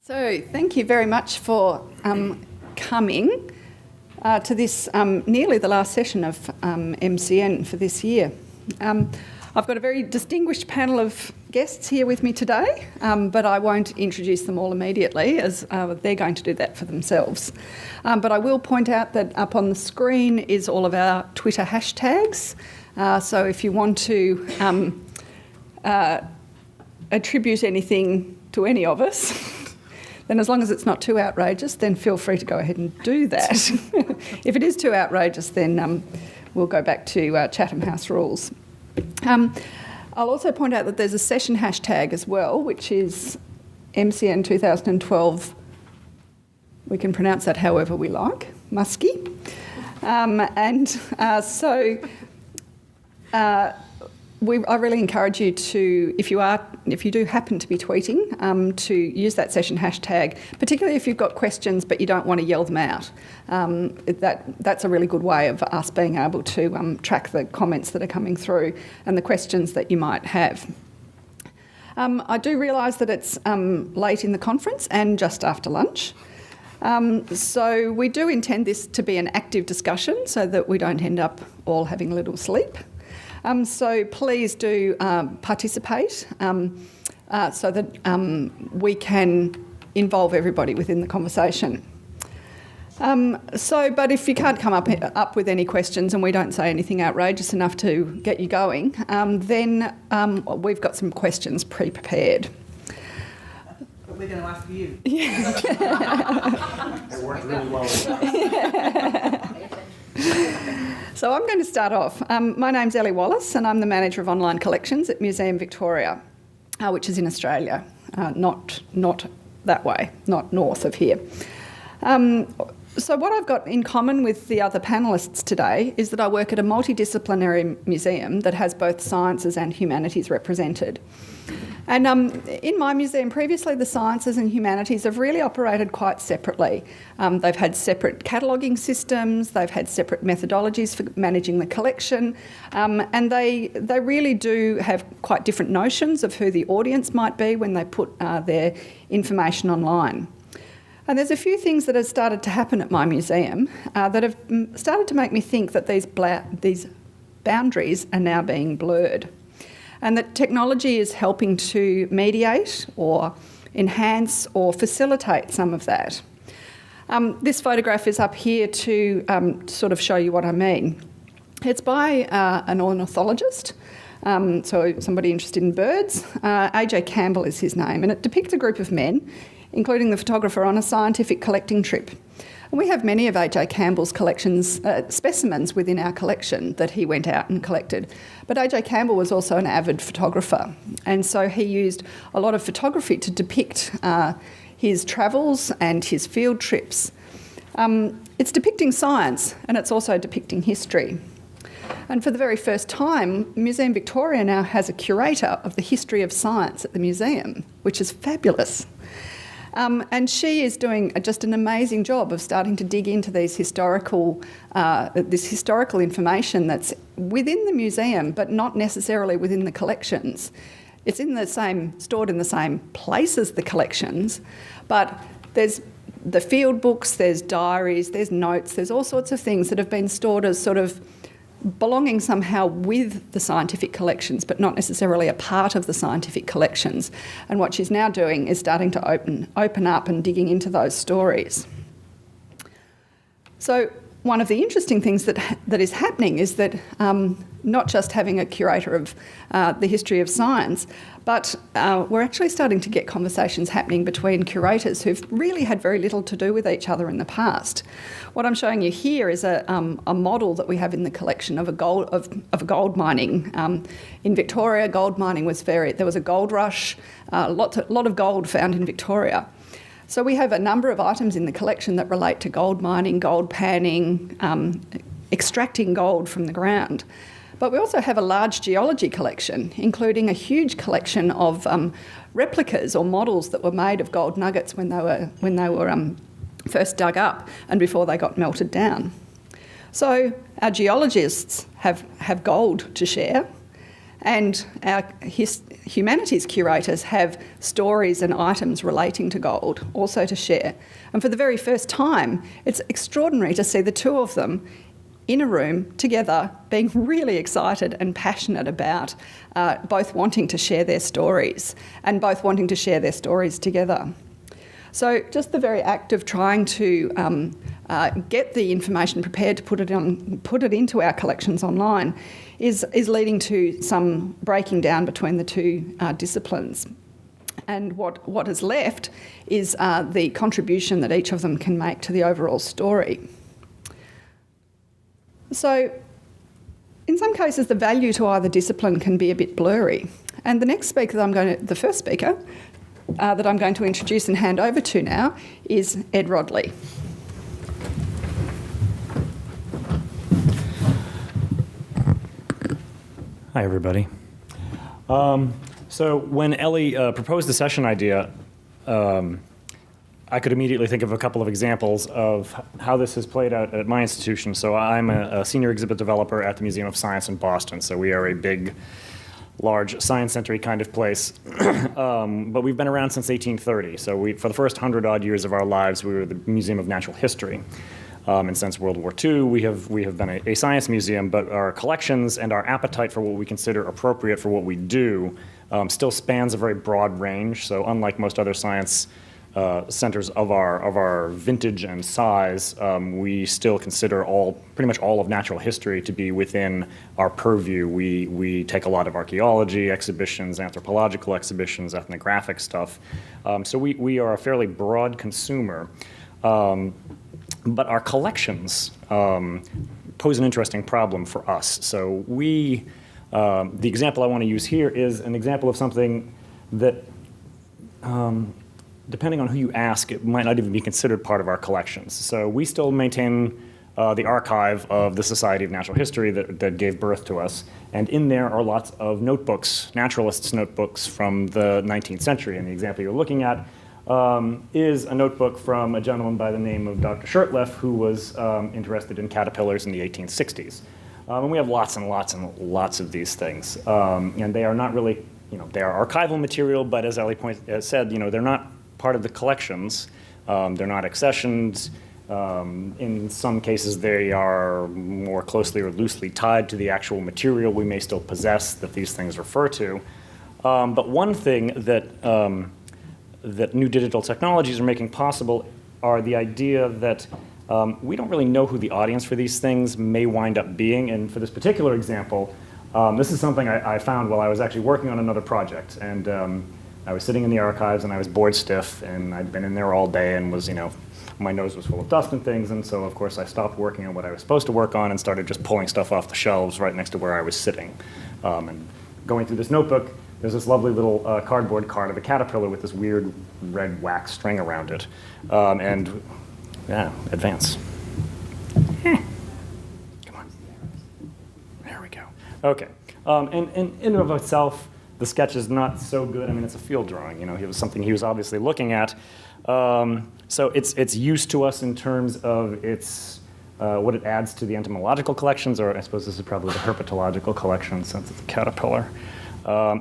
So thank you very much for coming to this nearly the last session of MCN for this year. I've got a very distinguished panel of guests here with me today, but I won't introduce them all immediately as they're going to do that for themselves. But I will point out that up on the screen is all of our Twitter hashtags. So if you want to attribute anything to any of us, then as long as it's not too outrageous, then feel free to go ahead and do that. If it is too outrageous, then we'll go back to Chatham House rules. I'll also point out that there's a session hashtag as well, which is MCN 2012. We can pronounce that however we like, Muskie. I really encourage you to, if you do happen to be tweeting, to use that session hashtag, particularly if you've got questions but you don't want to yell them out. That's a really good way of us being able to track the comments that are coming through and the questions that you might have. I do realise that it's late in the conference and just after lunch. So we do intend this to be an active discussion so that we don't end up all having a little sleep. So please do participate so that we can involve everybody within the conversation. But if you can't come up with any questions and we don't say anything outrageous enough to get you going, then we've got some questions pre-prepared. But we're going to ask you. Yeah. It worked really well. So I'm going to start off. My name's Ellie Wallace and I'm the Manager of Online Collections at Museum Victoria, which is in Australia, not that way, not north of here. So what I've got in common with the other panellists today is that I work at a multidisciplinary museum that has both sciences and humanities represented. And in my museum previously, the sciences and humanities have really operated quite separately. They've had separate cataloguing systems, they've had separate methodologies for managing the collection, and they really do have quite different notions of who the audience might be when they put their information online. And there's a few things that have started to happen at my museum that have started to make me think that these boundaries are now being blurred, and that technology is helping to mediate or enhance or facilitate some of that. This photograph is up here to sort of show you what I mean. It's by an ornithologist, so somebody interested in birds. AJ Campbell is his name, and it depicts a group of men, including the photographer, on a scientific collecting trip. And we have many of AJ Campbell's collections, specimens within our collection that he went out and collected. But AJ Campbell was also an avid photographer, and so he used a lot of photography to depict his travels and his field trips. It's depicting science, and it's also depicting history. And for the very first time, Museum Victoria now has a curator of the history of science at the museum, which is fabulous. And she is doing just an amazing job of starting to dig into these historical information that's within the museum, but not necessarily within the collections. It's stored in the same place as the collections, but there's the field books, there's diaries, there's notes, there's all sorts of things that have been stored as sort of belonging somehow with the scientific collections, but not necessarily a part of the scientific collections. And what she's now doing is starting to open up and digging into those stories. So one of the interesting things that is happening is that not just having a curator of the history of science, but we're actually starting to get conversations happening between curators who've really had very little to do with each other in the past. What I'm showing you here is a model that we have in the collection of gold mining. In Victoria, gold mining there was a gold rush, a lot of gold found in Victoria. So we have a number of items in the collection that relate to gold mining, gold panning, extracting gold from the ground. But we also have a large geology collection, including a huge collection of replicas or models that were made of gold nuggets when they were first dug up and before they got melted down. So our geologists have gold to share, And our humanities curators have stories and items relating to gold also to share. And for the very first time, it's extraordinary to see the two of them in a room together, being really excited and passionate about both wanting to share their stories and both wanting to share their stories together. So just the very act of trying to get the information prepared to put it into our collections online is leading to some breaking down between the two disciplines. And what is left is the contribution that each of them can make to the overall story. So in some cases, the value to either discipline can be a bit blurry. And the next speaker the first speaker that I'm going to introduce and hand over to now is Ed Rodley. Hi, everybody. So when Ellie proposed the session idea, I could immediately think of a couple of examples of how this has played out at my institution. So I'm a senior exhibit developer at the Museum of Science in Boston. So we are a big, large science center kind of place. But we've been around since 1830. So for the first 100-odd years of our lives, we were the Museum of Natural History. And since World War II, we have been a science museum, but our collections and our appetite for what we consider appropriate for what we do still spans a very broad range. So unlike most other science centers of our vintage and size, we still consider pretty much all of natural history to be within our purview. We take a lot of archaeology exhibitions, anthropological exhibitions, ethnographic stuff. So we are a fairly broad consumer. But our collections pose an interesting problem for us. So the example I want to use here is an example of something that, depending on who you ask, it might not even be considered part of our collections. So we still maintain the archive of the Society of Natural History that gave birth to us. And in there are lots of notebooks, naturalists' notebooks from the 19th century. And the example you're looking at is a notebook from a gentleman by the name of Dr. Shurtleff, who was interested in caterpillars in the 1860s. And we have lots and lots and lots of these things. And they are not really, they are archival material, but as Ellie said, they're not part of the collections. They're not accessioned. In some cases, they are more closely or loosely tied to the actual material we may still possess that these things refer to. But one thing that new digital technologies are making possible are the idea that we don't really know who the audience for these things may wind up being. And for this particular example, this is something I found while I was actually working on another project. And I was sitting in the archives and I was bored stiff, and I'd been in there all day and was, my nose was full of dust and things. And so, of course, I stopped working on what I was supposed to work on and started just pulling stuff off the shelves right next to where I was sitting. And going through this notebook, there's this lovely little cardboard card of a caterpillar with this weird red wax string around it. And yeah, advance. Come on. There we go. Okay. And in and of itself, the sketch is not so good. I mean, it's a field drawing. It was something he was obviously looking at. So it's use to us in terms of its what it adds to the entomological collections, or I suppose this is probably the herpetological collection since it's a caterpillar.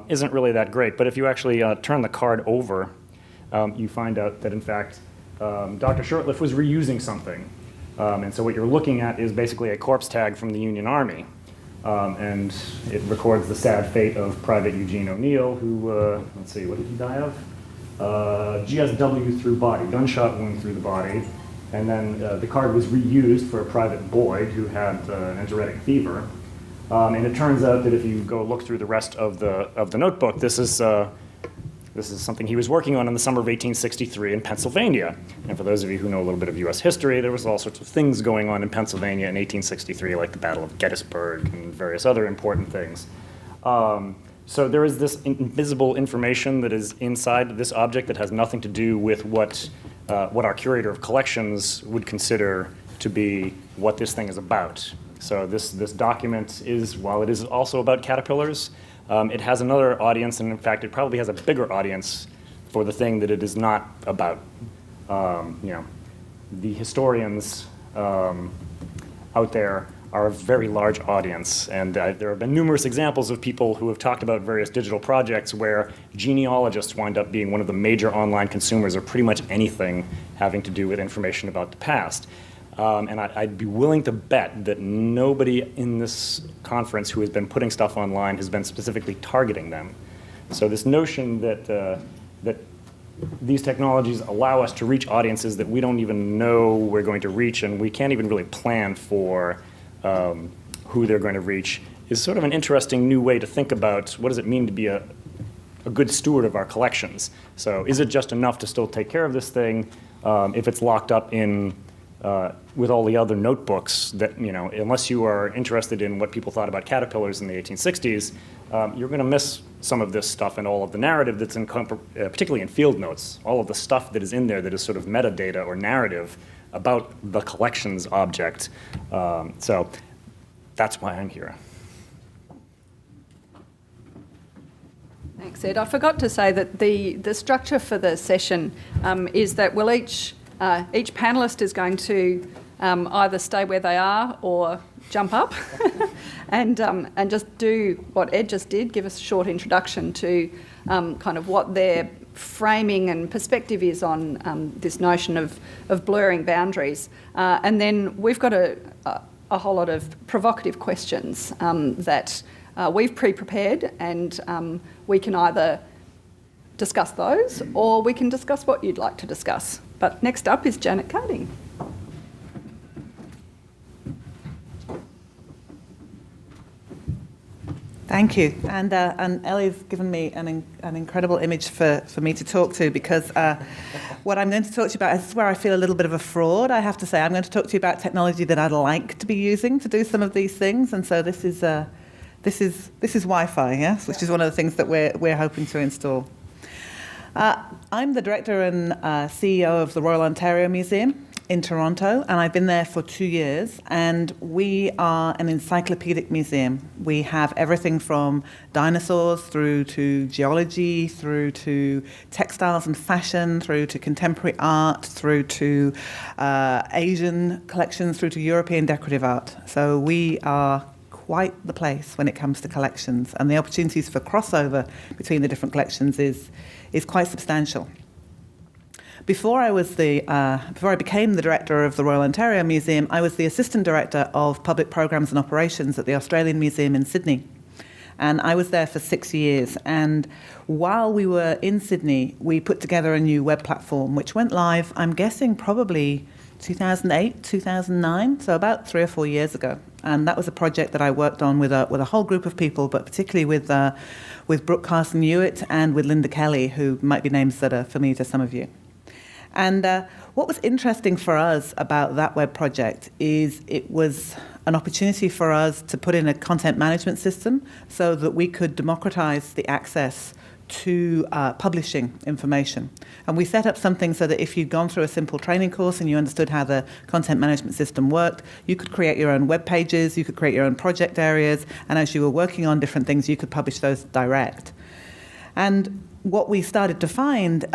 Isn't really that great. But if you actually turn the card over, you find out that, in fact, Dr. Shurtleff was reusing something. And so what you're looking at is basically a corpse tag from the Union Army. And it records the sad fate of Private Eugene O'Neill, who, let's see, what did he die of? GSW through body, gunshot wound through the body. And then the card was reused for a Private Boyd who had an enteric fever. And it turns out that if you go look through the rest of the notebook, this is something he was working on in the summer of 1863 in Pennsylvania. And for those of you who know a little bit of U.S. history, there was all sorts of things going on in Pennsylvania in 1863, like the Battle of Gettysburg and various other important things. So there is this invisible information that is inside this object that has nothing to do with what our curator of collections would consider to be what this thing is about. So this document is, while it is also about caterpillars, it has another audience, and in fact, it probably has a bigger audience for the thing that it is not about. The historians out there are a very large audience. And there have been numerous examples of people who have talked about various digital projects where genealogists wind up being one of the major online consumers of pretty much anything having to do with information about the past. And I'd be willing to bet that nobody in this conference who has been putting stuff online has been specifically targeting them. So this notion that that these technologies allow us to reach audiences that we don't even know we're going to reach, and we can't even really plan for who they're going to reach, is sort of an interesting new way to think about what does it mean to be a good steward of our collections. So is it just enough to still take care of this thing if it's locked up in with all the other notebooks that, unless you are interested in what people thought about caterpillars in the 1860s, you're going to miss some of this stuff and all of the narrative that's in, particularly in field notes, all of the stuff that is in there that is sort of metadata or narrative about the collections object. So that's why I'm here. Thanks, Ed. I forgot to say that the structure for the session is that we'll each panellist is going to either stay where they are or jump up and just do what Ed just did, give us a short introduction to kind of what their framing and perspective is on this notion of blurring boundaries. And then we've got a whole lot of provocative questions that we've pre-prepared, and we can either discuss those or we can discuss what you'd like to discuss. But next up is Janet Carding. Thank you. And Ellie's given me an incredible image for me to talk to, because what I'm going to talk to you about is where I feel a little bit of a fraud, I have to say. I'm going to talk to you about technology that I'd like to be using to do some of these things. And so this is Wi-Fi, yes, which is one of the things that we're hoping to install. I'm the director and CEO of the Royal Ontario Museum in Toronto, and I've been there for 2 years, and we are an encyclopedic museum. We have everything from dinosaurs through to geology, through to textiles and fashion, through to contemporary art, through to Asian collections, through to European decorative art. So we are quite the place when it comes to collections, and the opportunities for crossover between the different collections is quite substantial. Before I became the director of the Royal Ontario Museum, I was the assistant director of public programs and operations at the Australian Museum in Sydney, and I was there for 6 years. And while we were in Sydney, we put together a new web platform which went live, I'm guessing probably 2008, 2009, so about 3 or 4 years ago. And that was a project that I worked on with a whole group of people, but particularly with Brooke Carson-Hewitt and with Linda Kelly, who might be names that are familiar to some of you. And what was interesting for us about that web project is it was an opportunity for us to put in a content management system so that we could democratize the access to publishing information. And we set up something so that if you'd gone through a simple training course and you understood how the content management system worked, you could create your own web pages, you could create your own project areas, and as you were working on different things, you could publish those direct. And what we started to find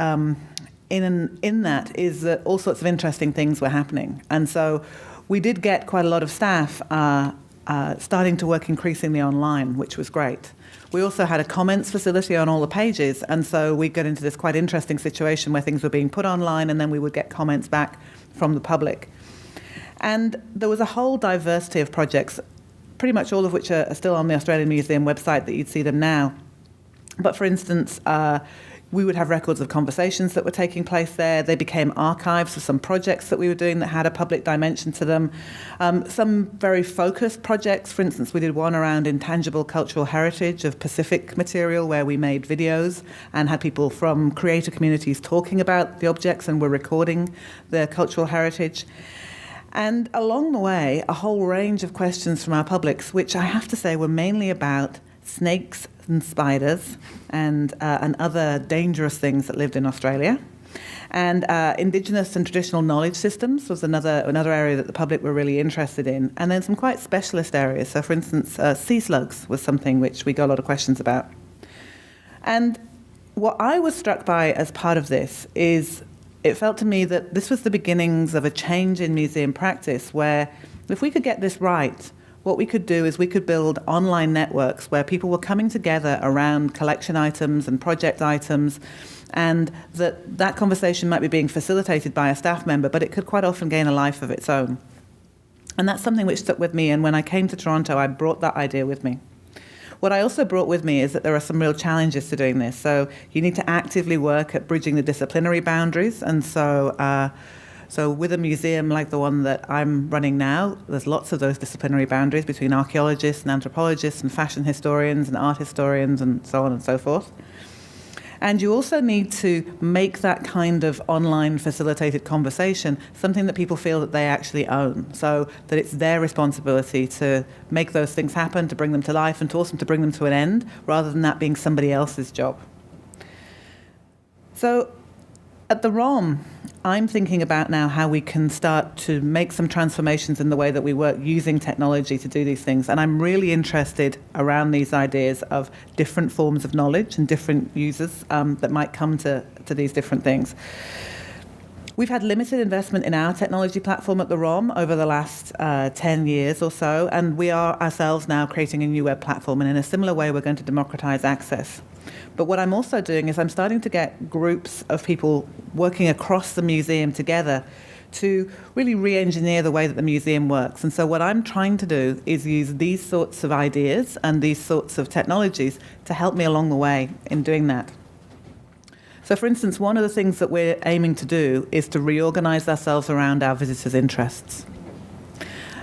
in that is that all sorts of interesting things were happening. And so we did get quite a lot of staff starting to work increasingly online, which was great. We also had a comments facility on all the pages, and so we got into this quite interesting situation where things were being put online and then we would get comments back from the public. And there was a whole diversity of projects, pretty much all of which are still on the Australian Museum website that you'd see them now. But for instance, we would have records of conversations that were taking place there. They became archives for some projects that we were doing that had a public dimension to them. Some very focused projects, for instance, we did one around intangible cultural heritage of Pacific material where we made videos and had people from creator communities talking about the objects and were recording their cultural heritage. And along the way, a whole range of questions from our publics, which I have to say were mainly about snakes and spiders and other dangerous things that lived in Australia. And Indigenous and traditional knowledge systems was another area that the public were really interested in. And then some quite specialist areas. So for instance, sea slugs was something which we got a lot of questions about. And what I was struck by as part of this is it felt to me that this was the beginnings of a change in museum practice where if we could get this right, what we could do is we could build online networks where people were coming together around collection items and project items, and that conversation might be being facilitated by a staff member, but it could quite often gain a life of its own. And that's something which stuck with me, and when I came to Toronto, I brought that idea with me. What I also brought with me is that there are some real challenges to doing this. So you need to actively work at bridging the disciplinary boundaries. And so with a museum like the one that I'm running now, there's lots of those disciplinary boundaries between archaeologists and anthropologists and fashion historians and art historians and so on and so forth. And you also need to make that kind of online facilitated conversation something that people feel that they actually own, so that it's their responsibility to make those things happen, to bring them to life, and to also to bring them to an end, rather than that being somebody else's job. So at the ROM, I'm thinking about now how we can start to make some transformations in the way that we work using technology to do these things. And I'm really interested around these ideas of different forms of knowledge and different users that might come to these different things. We've had limited investment in our technology platform at the ROM over the last 10 years or so, and we are ourselves now creating a new web platform, and in a similar way we're going to democratize access. But what I'm also doing is I'm starting to get groups of people working across the museum together to really re-engineer the way that the museum works. And so what I'm trying to do is use these sorts of ideas and these sorts of technologies to help me along the way in doing that. So for instance, one of the things that we're aiming to do is to reorganize ourselves around our visitors' interests.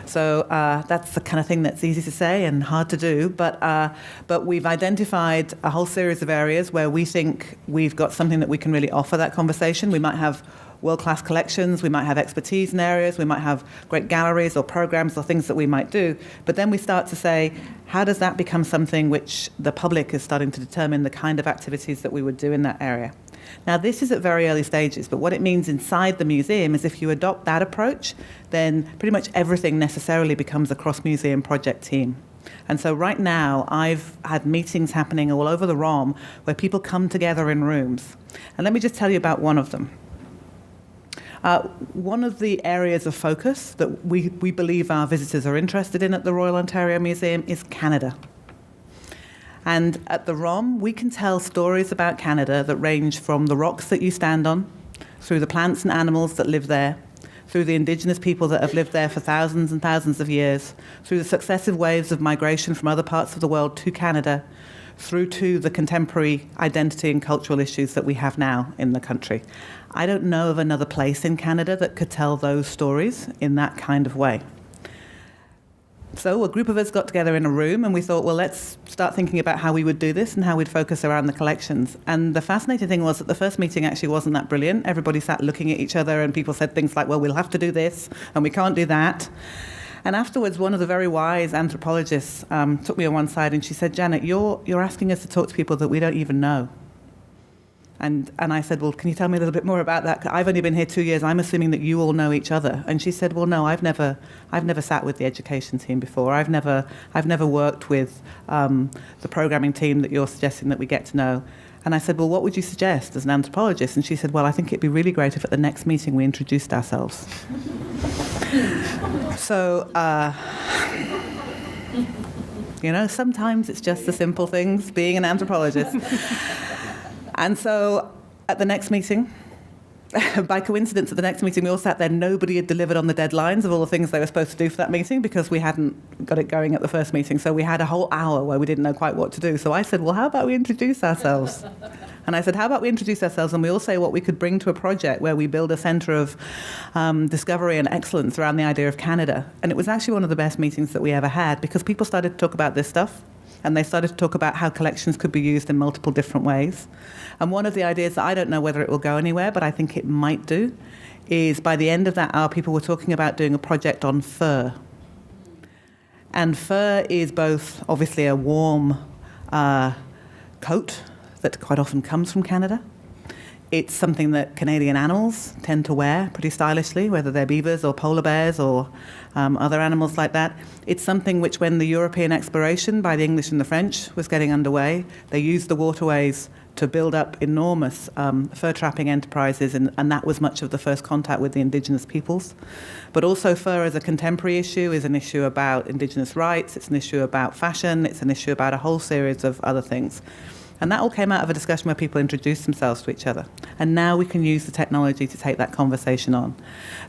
So that's the kind of thing that's easy to say and hard to do, but we've identified a whole series of areas where we think we've got something that we can really offer that conversation. We might have world-class collections, we might have expertise in areas, we might have great galleries or programs or things that we might do, but then we start to say, how does that become something which the public is starting to determine the kind of activities that we would do in that area? Now, this is at very early stages, but what it means inside the museum is if you adopt that approach, then pretty much everything necessarily becomes a cross-museum project team. And so right now, I've had meetings happening all over the ROM where people come together in rooms. And let me just tell you about one of them. One of the areas of focus that we believe our visitors are interested in at the Royal Ontario Museum is Canada. And at the ROM, we can tell stories about Canada that range from the rocks that you stand on, through the plants and animals that live there, through the Indigenous people that have lived there for thousands and thousands of years, through the successive waves of migration from other parts of the world to Canada, through to the contemporary identity and cultural issues that we have now in the country. I don't know of another place in Canada that could tell those stories in that kind of way. So a group of us got together in a room and we thought, well, let's start thinking about how we would do this and how we'd focus around the collections. And the fascinating thing was that the first meeting actually wasn't that brilliant. Everybody sat looking at each other and people said things like, well, we'll have to do this and we can't do that. And afterwards, one of the very wise anthropologists took me on one side and she said, Janet, you're asking us to talk to people that we don't even know. And I said, well, can you tell me a little bit more about that? I've only been here 2 years. I'm assuming that you all know each other. And she said, well, no, I've never sat with the education team before. I've never worked with the programming team that you're suggesting that we get to know. And I said, well, what would you suggest as an anthropologist? And she said, well, I think it'd be really great if at the next meeting we introduced ourselves. So, sometimes it's just the simple things, being an anthropologist. And so at the next meeting, by coincidence at the next meeting, we all sat there. Nobody had delivered on the deadlines of all the things they were supposed to do for that meeting because we hadn't got it going at the first meeting. So we had a whole hour where we didn't know quite what to do. So I said, well, how about we introduce ourselves? And I said, how about we introduce ourselves and we all say what we could bring to a project where we build a centre of discovery and excellence around the idea of Canada. And it was actually one of the best meetings that we ever had because people started to talk about this stuff. And they started to talk about how collections could be used in multiple different ways. And one of the ideas that I don't know whether it will go anywhere, but I think it might do, is by the end of that hour, people were talking about doing a project on fur. And fur is both, obviously, a warm coat that quite often comes from Canada. It's something that Canadian animals tend to wear pretty stylishly, whether they're beavers or polar bears or other animals like that. It's something which, when the European exploration by the English and the French was getting underway, they used the waterways to build up enormous fur trapping enterprises, and that was much of the first contact with the indigenous peoples. But also fur as a contemporary issue is an issue about indigenous rights, it's an issue about fashion, it's an issue about a whole series of other things. And that all came out of a discussion where people introduced themselves to each other. And now we can use the technology to take that conversation on.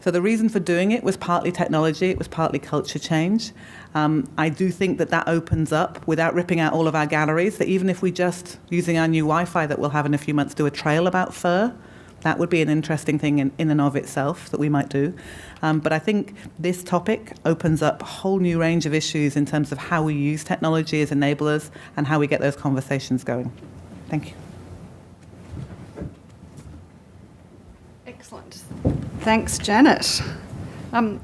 So the reason for doing it was partly technology, it was partly culture change. I do think that that opens up, without ripping out all of our galleries, that even if we just, using our new Wi-Fi that we'll have in a few months, do a trail about fur, that would be an interesting thing in and of itself that we might do. But I think this topic opens up a whole new range of issues in terms of how we use technology as enablers and how we get those conversations going. Thank you. Excellent. Thanks, Janet. Can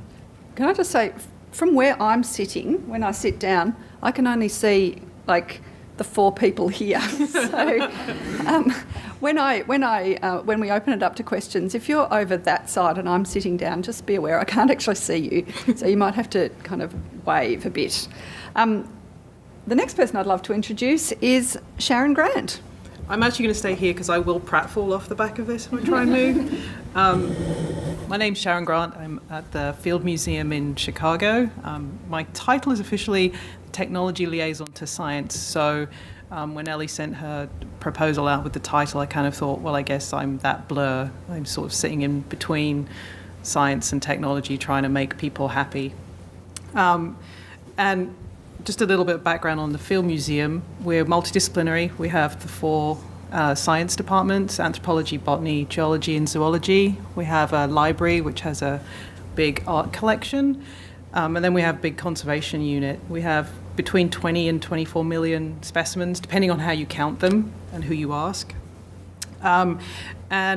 I just say, from where I'm sitting, when I sit down, I can only see like the 4 people here. So when we open it up to questions, if you're over that side and I'm sitting down, just be aware I can't actually see you, so you might have to kind of wave a bit. The next person I'd love to introduce is Sharon Grant. I'm actually going to stay here because I will pratfall off the back of this if I try and move. My name's Sharon Grant. I'm at the Field Museum in Chicago. My title is officially Technology Liaison to Science. So when Ellie sent her proposal out with the title, I kind of thought, well, I guess I'm that blur. I'm sort of sitting in between science and technology, trying to make people happy. And just a little bit of background on the Field Museum. We're multidisciplinary. We have the 4 science departments: anthropology, botany, geology, and zoology. We have a library, which has a big art collection. And then we have a big conservation unit. We have between 20 and 24 million specimens, depending on how you count them and who you ask. And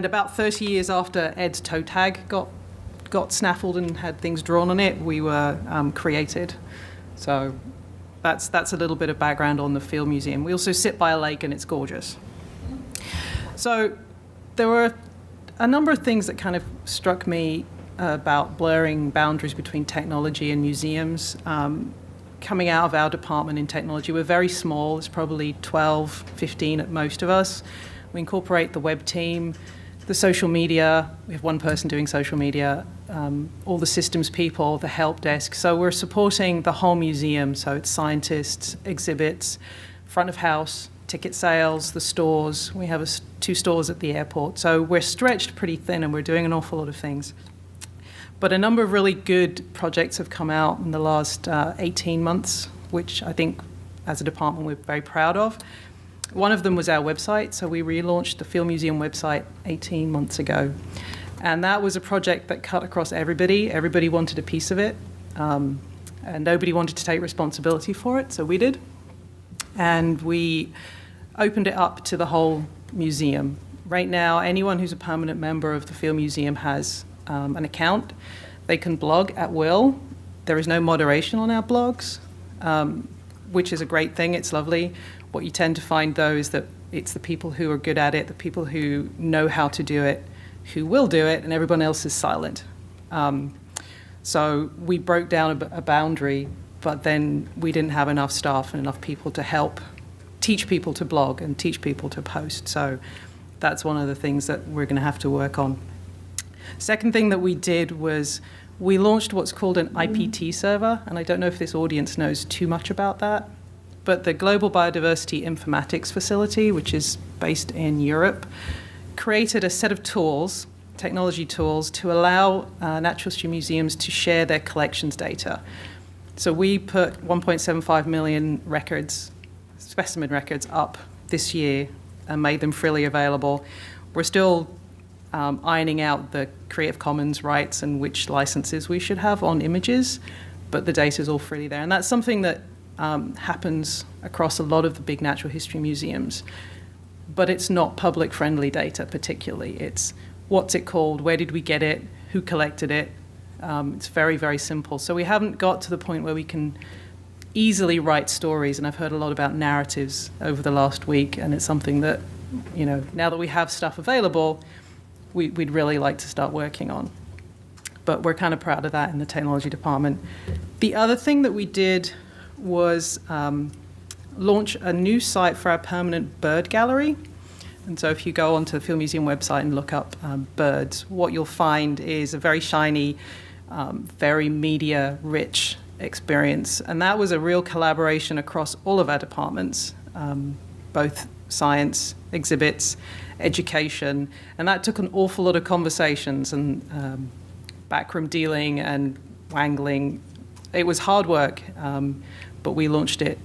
about 30 years after Ed's toe tag got snaffled and had things drawn on it, we were created. So that's a little bit of background on the Field Museum. We also sit by a lake and it's gorgeous. So there were a number of things that kind of struck me about blurring boundaries between technology and museums. Coming out of our department in technology, we're very small. It's probably 12, 15 at most of us. We incorporate the web team, the social media. We have one person doing social media, all the systems people, the help desk. So we're supporting the whole museum. So it's scientists, exhibits, front of house, ticket sales, the stores. We have 2 stores at the airport. So we're stretched pretty thin and we're doing an awful lot of things. But a number of really good projects have come out in the last 18 months, which I think as a department we're very proud of. One of them was our website. So we relaunched the Field Museum website 18 months ago. And that was a project that cut across everybody. Everybody wanted a piece of it. And nobody wanted to take responsibility for it, so we did. And we opened it up to the whole museum. Right now, anyone who's a permanent member of the Field Museum has an account. They can blog at will. There is no moderation on our blogs, which is a great thing. It's lovely. What you tend to find, though, is that it's the people who are good at it, the people who know how to do it, who will do it, and everyone else is silent. So we broke down a boundary, but then we didn't have enough staff and enough people to help teach people to blog and teach people to post. So that's one of the things that we're going to have to work on. Second thing that we did was we launched what's called an IPT server, and I don't know if this audience knows too much about that, but the Global Biodiversity Informatics Facility, which is based in Europe, created a set of tools, technology tools, to allow natural history museums to share their collections data. So we put 1.75 million records, specimen records, up this year and made them freely available. We're still ironing out the Creative Commons rights and which licenses we should have on images, but the data is all freely there. And that's something that happens across a lot of the big natural history museums. But it's not public-friendly data particularly. It's what's it called, where did we get it, who collected it. It's very, very simple. So we haven't got to the point where we can easily write stories, and I've heard a lot about narratives over the last week, and it's something that now that we have stuff available, we'd really like to start working on. But we're kind of proud of that in the technology department. The other thing that we did was launch a new site for our permanent bird gallery. And so if you go onto the Field Museum website and look up birds, what you'll find is a very shiny, very media-rich experience. And that was a real collaboration across all of our departments, both science, exhibits, education. And that took an awful lot of conversations and backroom dealing and wangling. It was hard work, but we launched it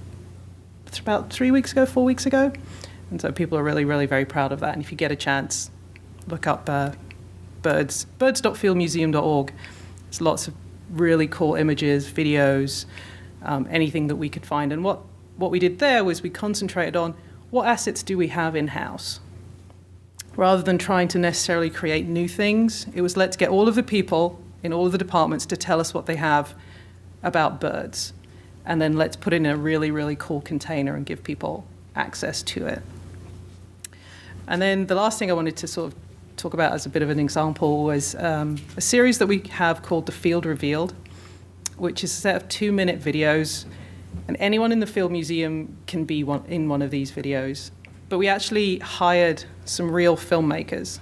about 4 weeks ago. And so people are really, really very proud of that. And if you get a chance, look up birds.fieldmuseum.org. There's lots of really cool images, videos, anything that we could find. And what we did there was we concentrated on what assets do we have in-house? Rather than trying to necessarily create new things, it was let's get all of the people in all of the departments to tell us what they have about birds. And then let's put it in a really, really cool container and give people access to it. And then the last thing I wanted to sort of talk about as a bit of an example was a series that we have called The Field Revealed, which is a set of 2-minute videos. And anyone in the Field Museum can be in one of these videos. But we actually hired some real filmmakers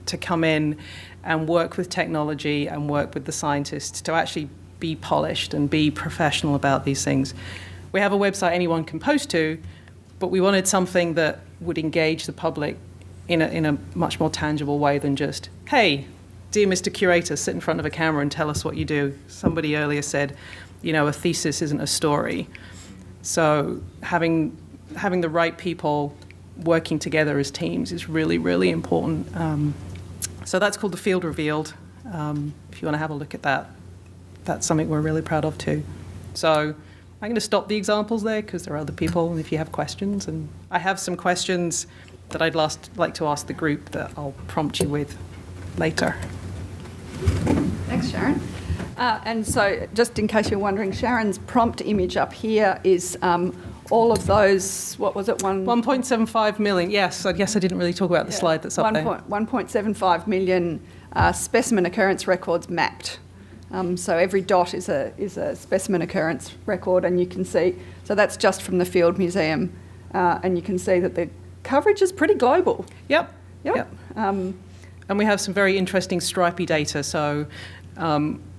to come in and work with technology and work with the scientists to actually be polished and be professional about these things. We have a website anyone can post to, but we wanted something that would engage the public in a much more tangible way than just, hey, dear Mr. Curator, sit in front of a camera and tell us what you do. Somebody earlier said, a thesis isn't a story. So having the right people working together as teams is really, really important. So that's called The Field Revealed. If you want to have a look at that, that's something we're really proud of too. So I'm going to stop the examples there because there are other people, and if you have questions, and I have some questions that I'd like to ask the group that I'll prompt you with later. Thanks, Sharon. And so just in case you're wondering, Sharon's prompt image up here is all of those, what was it? 1.75 million, yes. I guess I didn't really talk about the slide that's up there. 1.75 million specimen occurrence records mapped. So every dot is a specimen occurrence record, and you can see, so that's just from the Field Museum, and you can see that the coverage is pretty global. Yep. And we have some very interesting stripy data, so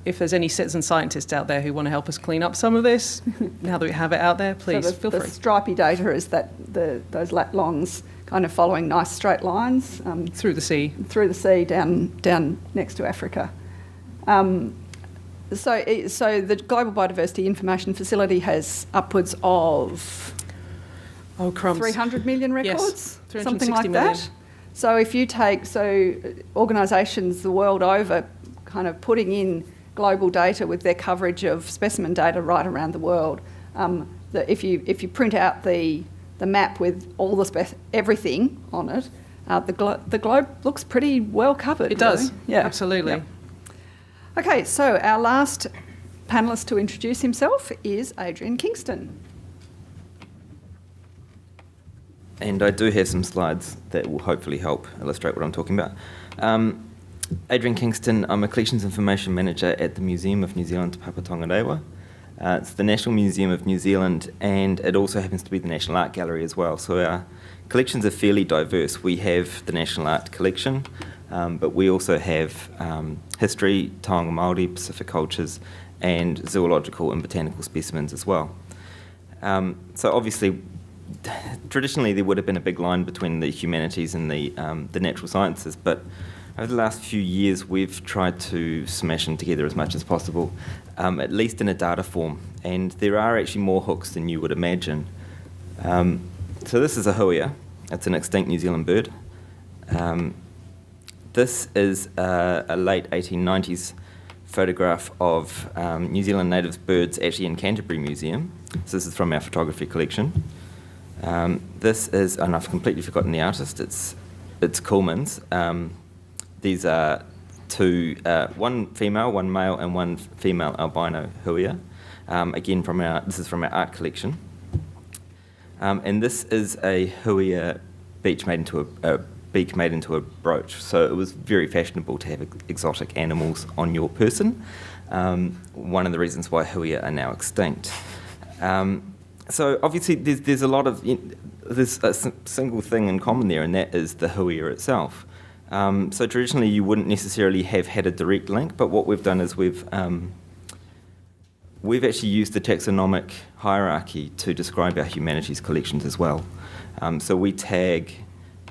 if there's any citizen scientists out there who want to help us clean up some of this, now that we have it out there, please feel free. The stripy data is that those lat longs kind of following nice straight lines. Through the sea. Through the sea down next to Africa. So the Global Biodiversity Information Facility has upwards of 300 million records, yes, something like million. that. So if you take, organisations the world over kind of putting in global data with their coverage of specimen data right around the world, that if you print out the map with all the everything on it, the globe looks pretty well covered. It does, really. Yeah, absolutely. Yeah. Okay, so our last panellist to introduce himself is Adrian Kingston. And I do have some slides that will hopefully help illustrate what I'm talking about. Adrian Kingston, I'm a Collections Information Manager at the Museum of New Zealand Te Papa Tongarewa. It's the National Museum of New Zealand, and it also happens to be the National Art Gallery as well. So our collections are fairly diverse. We have the National Art Collection, but we also have history, Taonga Māori, Pacific cultures, and zoological and botanical specimens as well. So obviously, traditionally there would have been a big line between the humanities and the natural sciences, but over the last few years we've tried to smash them together as much as possible, at least in a data form, and there are actually more hooks than you would imagine. So this is a huia. It's an extinct New Zealand bird. This is a late 1890s photograph of New Zealand natives birds actually in Canterbury Museum. So this is from our photography collection. This is, and I've completely forgotten the artist, it's Coolman's. These are two, one female, one male, and one female albino huia. Again, this is from our art collection. And this is a huia beak made into a brooch. So it was very fashionable to have exotic animals on your person. One of the reasons why hui are now extinct. So obviously there's a single thing in common there, and that is the hui itself. So traditionally you wouldn't necessarily have had a direct link, but what we've done is we've actually used the taxonomic hierarchy to describe our humanities collections as well. So we tag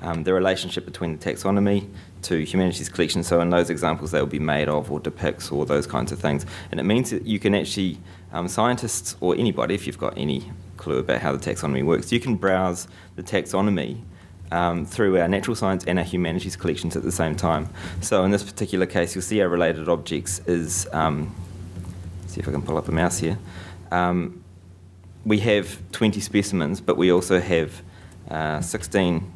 the relationship between the taxonomy to humanities collections. So in those examples, they'll be made of or depicts or those kinds of things. And it means that you can actually, scientists or anybody, if you've got any clue about how the taxonomy works, you can browse the taxonomy through our natural science and our humanities collections at the same time. So in this particular case, you'll see our related objects is, see if I can pull up the mouse here. We have 20 specimens, but we also have 16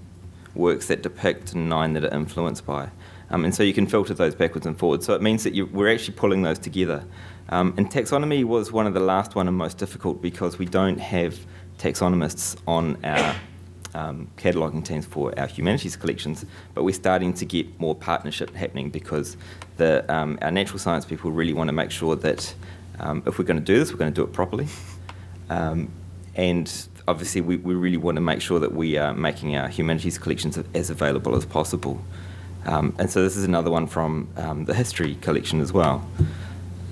works that depict and 9 that are influenced by. And so you can filter those backwards and forwards. So it means that we're actually pulling those together. And taxonomy was one of the last one and most difficult because we don't have taxonomists on our cataloguing teams for our humanities collections, but we're starting to get more partnership happening because our natural science people really want to make sure that if we're going to do this, we're going to do it properly. And obviously we really want to make sure that we are making our humanities collections as available as possible. And so this is another one from the history collection as well.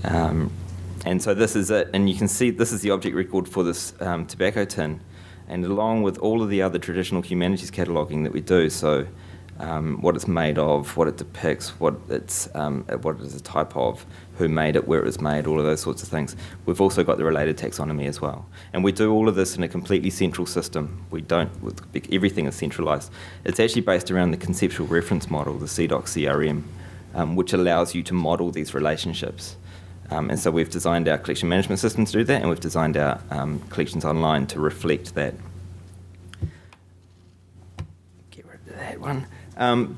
And so this is it, and you can see this is the object record for this tobacco tin, and along with all of the other traditional humanities cataloguing that we do, so what it's made of, what it depicts, what it is a type of, who made it, where it was made, all of those sorts of things. We've also got the related taxonomy as well. And we do all of this in a completely central system. Everything is centralised. It's actually based around the conceptual reference model, the CDOC CRM, which allows you to model these relationships. And so we've designed our collection management system to do that, and we've designed our collections online to reflect that. Get rid of that one.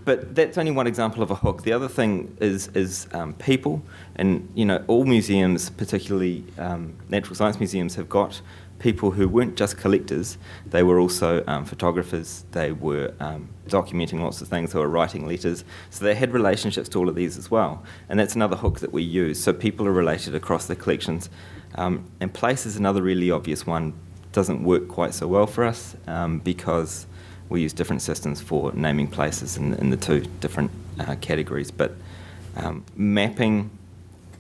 But that's only one example of a hook. The other thing is people, and all museums, particularly natural science museums, have got people who weren't just collectors. They were also photographers. They were documenting lots of things. They were writing letters. So they had relationships to all of these as well. And that's another hook that we use. So people are related across the collections. And place is another really obvious one. Doesn't work quite so well for us because we use different systems for naming places in the two different categories, but mapping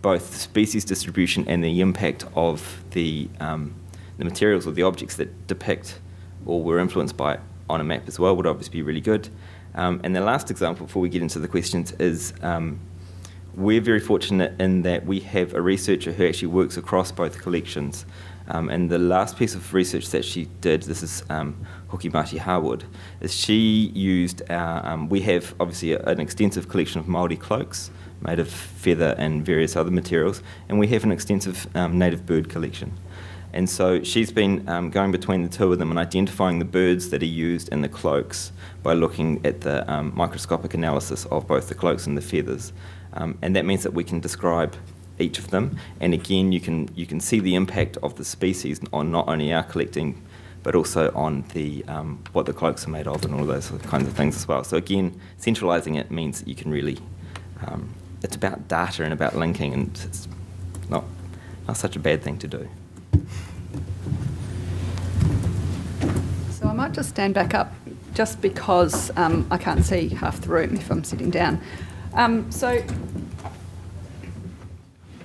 both the species distribution and the impact of the materials or the objects that depict or were influenced by it on a map as well would obviously be really good. And the last example before we get into the questions is we're very fortunate in that we have a researcher who actually works across both collections. And the last piece of research that she did, this is Hoki Mati Harwood, is she used we have obviously an extensive collection of Māori cloaks made of feather and various other materials, and we have an extensive native bird collection. And so she's been going between the two of them and identifying the birds that are used in the cloaks by looking at the microscopic analysis of both the cloaks and the feathers. And that means that we can describe each of them, and again you can see the impact of the species on not only our collecting but also on the what the cloaks are made of and all of those kinds of things as well. So again, centralising it means that you can really it's about data and about linking, and it's not such a bad thing to do. So I might just stand back up just because I can't see half the room if I'm sitting down.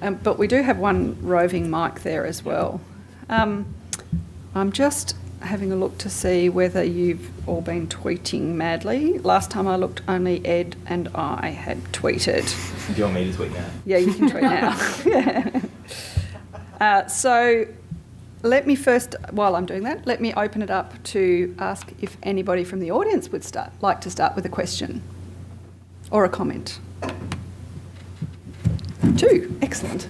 But we do have one roving mic there as well. I'm just having a look to see whether you've all been tweeting madly. Last time I looked, only Ed and I had tweeted. Do you want me to tweet now? Yeah, you can tweet now. Yeah. So let me first, while I'm doing that, let me open it up to ask if anybody from the audience would like to start with a question or a comment. 2, excellent.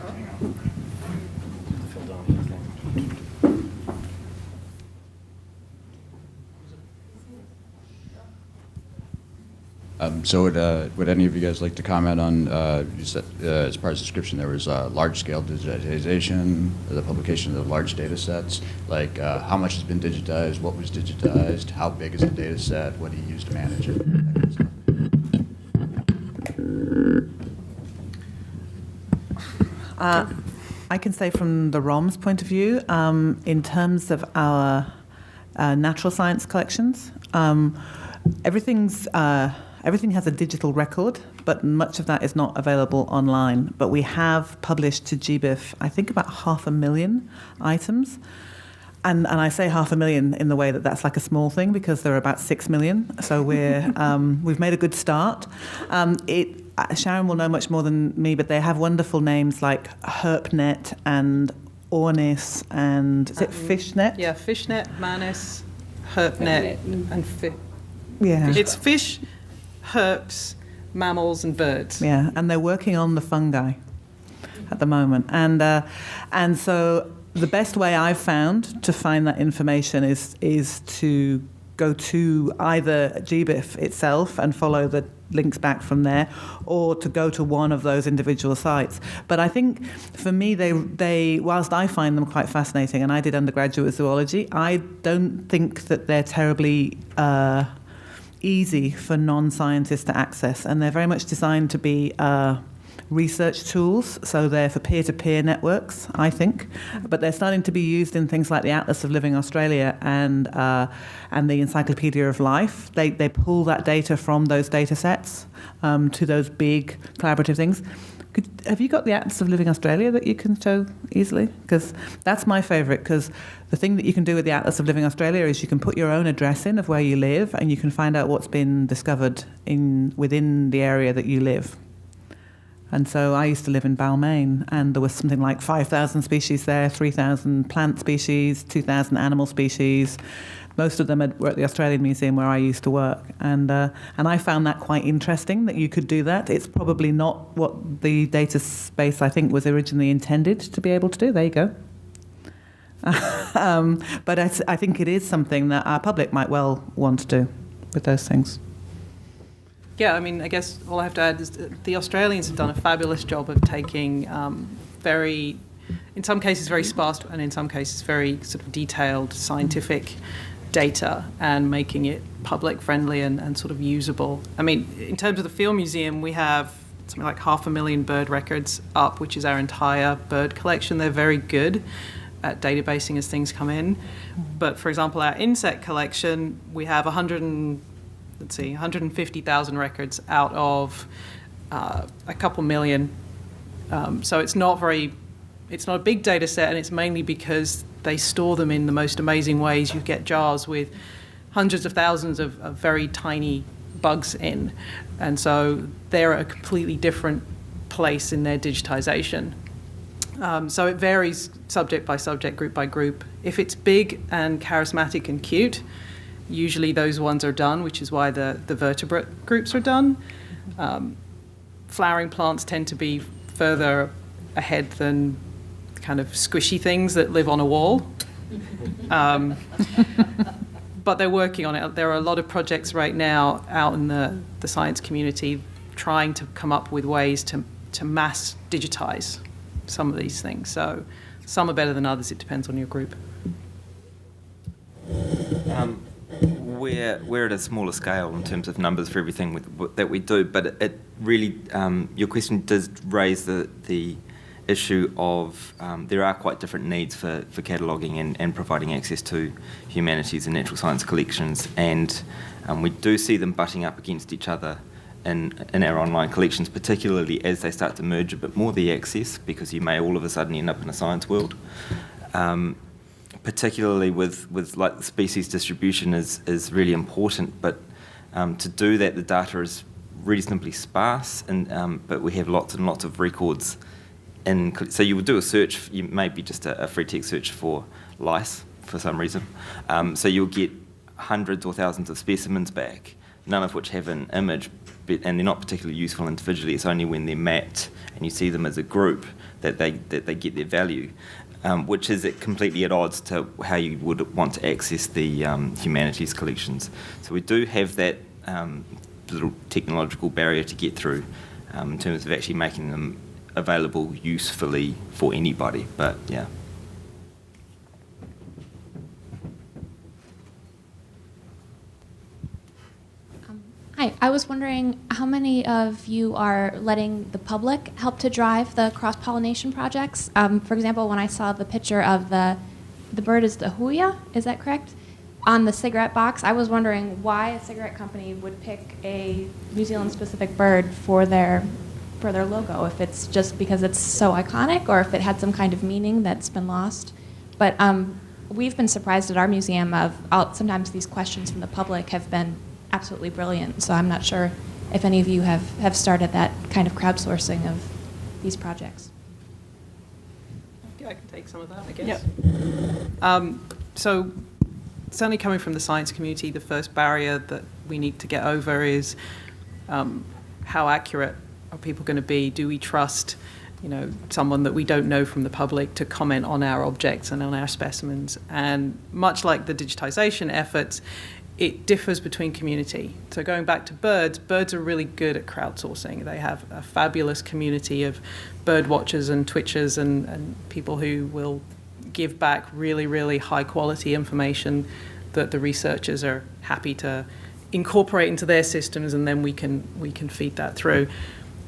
So would any of you guys like to comment on, you said, as part of the description, there was large-scale digitization, the publication of large data sets, like how much has been digitized, what was digitized, how big is the data set, what do you use to manage it, that kind of stuff. I can say from the ROM's point of view, in terms of our natural science collections, everything has a digital record, but much of that is not available online. But we have published to GBIF, I think, about 500,000 items. And I say 500,000 in the way that that's like a small thing, because there are about 6 million. So we've made a good start. Sharon will know much more than me, but they have wonderful names like HerpNet and Ornis and is it FishNet? Yeah, FishNet, Manus, HerpNet, and Yeah. It's fish, herps, mammals, and birds. Yeah, and they're working on the fungi at the moment. And so the best way I've found to find that information is to go to either GBIF itself and follow the links back from there, or to go to one of those individual sites. But I think for me, they whilst I find them quite fascinating, and I did undergraduate zoology, I don't think that they're terribly easy for non-scientists to access, and they're very much designed to be research tools, so they're for peer-to-peer networks, I think. But they're starting to be used in things like the Atlas of Living Australia and the Encyclopedia of Life. They pull that data from those data sets to those big collaborative things. Have you got the Atlas of Living Australia that you can show easily? Because that's my favourite, because the thing that you can do with the Atlas of Living Australia is you can put your own address in of where you live, and you can find out what's been discovered within the area that you live. And so I used to live in Balmain, and there was something like 5,000 species there, 3,000 plant species, 2,000 animal species. Most of them were at the Australian Museum where I used to work. And I found that quite interesting, that you could do that. It's probably not what the data space, I think, was originally intended to be able to do. There you go. But I think it is something that our public might well want to do with those things. Yeah, I mean, I guess all I have to add is the Australians have done a fabulous job of taking in some cases very sparse, and in some cases very sort of detailed scientific data, and making it public friendly and sort of usable. I mean, in terms of the Field Museum, we have something like 500,000 bird records up, which is our entire bird collection. They're very good at databasing as things come in. But for example, our insect collection, we have 150,000 records out of a couple million. So it's not a big data set, and it's mainly because they store them in the most amazing ways. You get jars with hundreds of thousands of very tiny bugs in, and so they're at a completely different place in their digitisation. So it varies subject by subject, group by group. If it's big and charismatic and cute, usually those ones are done, which is why the vertebrate groups are done. Flowering plants tend to be further ahead than kind of squishy things that live on a wall. But they're working on it. There are a lot of projects right now out in the science community trying to come up with ways to mass digitize some of these things. So some are better than others. It depends on your group. We're at a smaller scale in terms of numbers for everything that we do, but it really, your question does raise the issue of there are quite different needs for cataloguing and providing access to humanities and natural science collections, and we do see them butting up against each other in our online collections, particularly as they start to merge a bit more the access, because you may all of a sudden end up in a science world. Particularly with like the species distribution is really important, but to do that the data is reasonably sparse, and but we have lots and lots of records. So you would do a search, you may be just a free text search for lice for some reason, so you'll get hundreds or thousands of specimens back, none of which have an image, and they're not particularly useful individually. It's only when they're mapped and you see them as a group that they get their value. Which is completely at odds to how you would want to access the humanities collections. So we do have that little technological barrier to get through in terms of actually making them available usefully for anybody. But yeah. Hi, I was wondering how many of you are letting the public help to drive the cross-pollination projects? For example, when I saw the picture of the bird is the huia, is that correct? On the cigarette box, I was wondering why a cigarette company would pick a New Zealand-specific bird for their logo, if it's just because it's so iconic or if it had some kind of meaning that's been lost. But we've been surprised at our museum of sometimes these questions from the public have been absolutely brilliant. So I'm not sure if any of you have started that kind of crowdsourcing of these projects. Yeah, I can take some of that, I guess. Yep. So certainly coming from the science community, the first barrier that we need to get over is how accurate are people going to be? Do we trust, someone that we don't know from the public to comment on our objects and on our specimens? And much like the digitisation efforts, it differs between community. So going back to birds are really good at crowdsourcing. They have a fabulous community of bird watchers and twitchers and people who will give back really, really high quality information that the researchers are happy to incorporate into their systems, and then we can feed that through.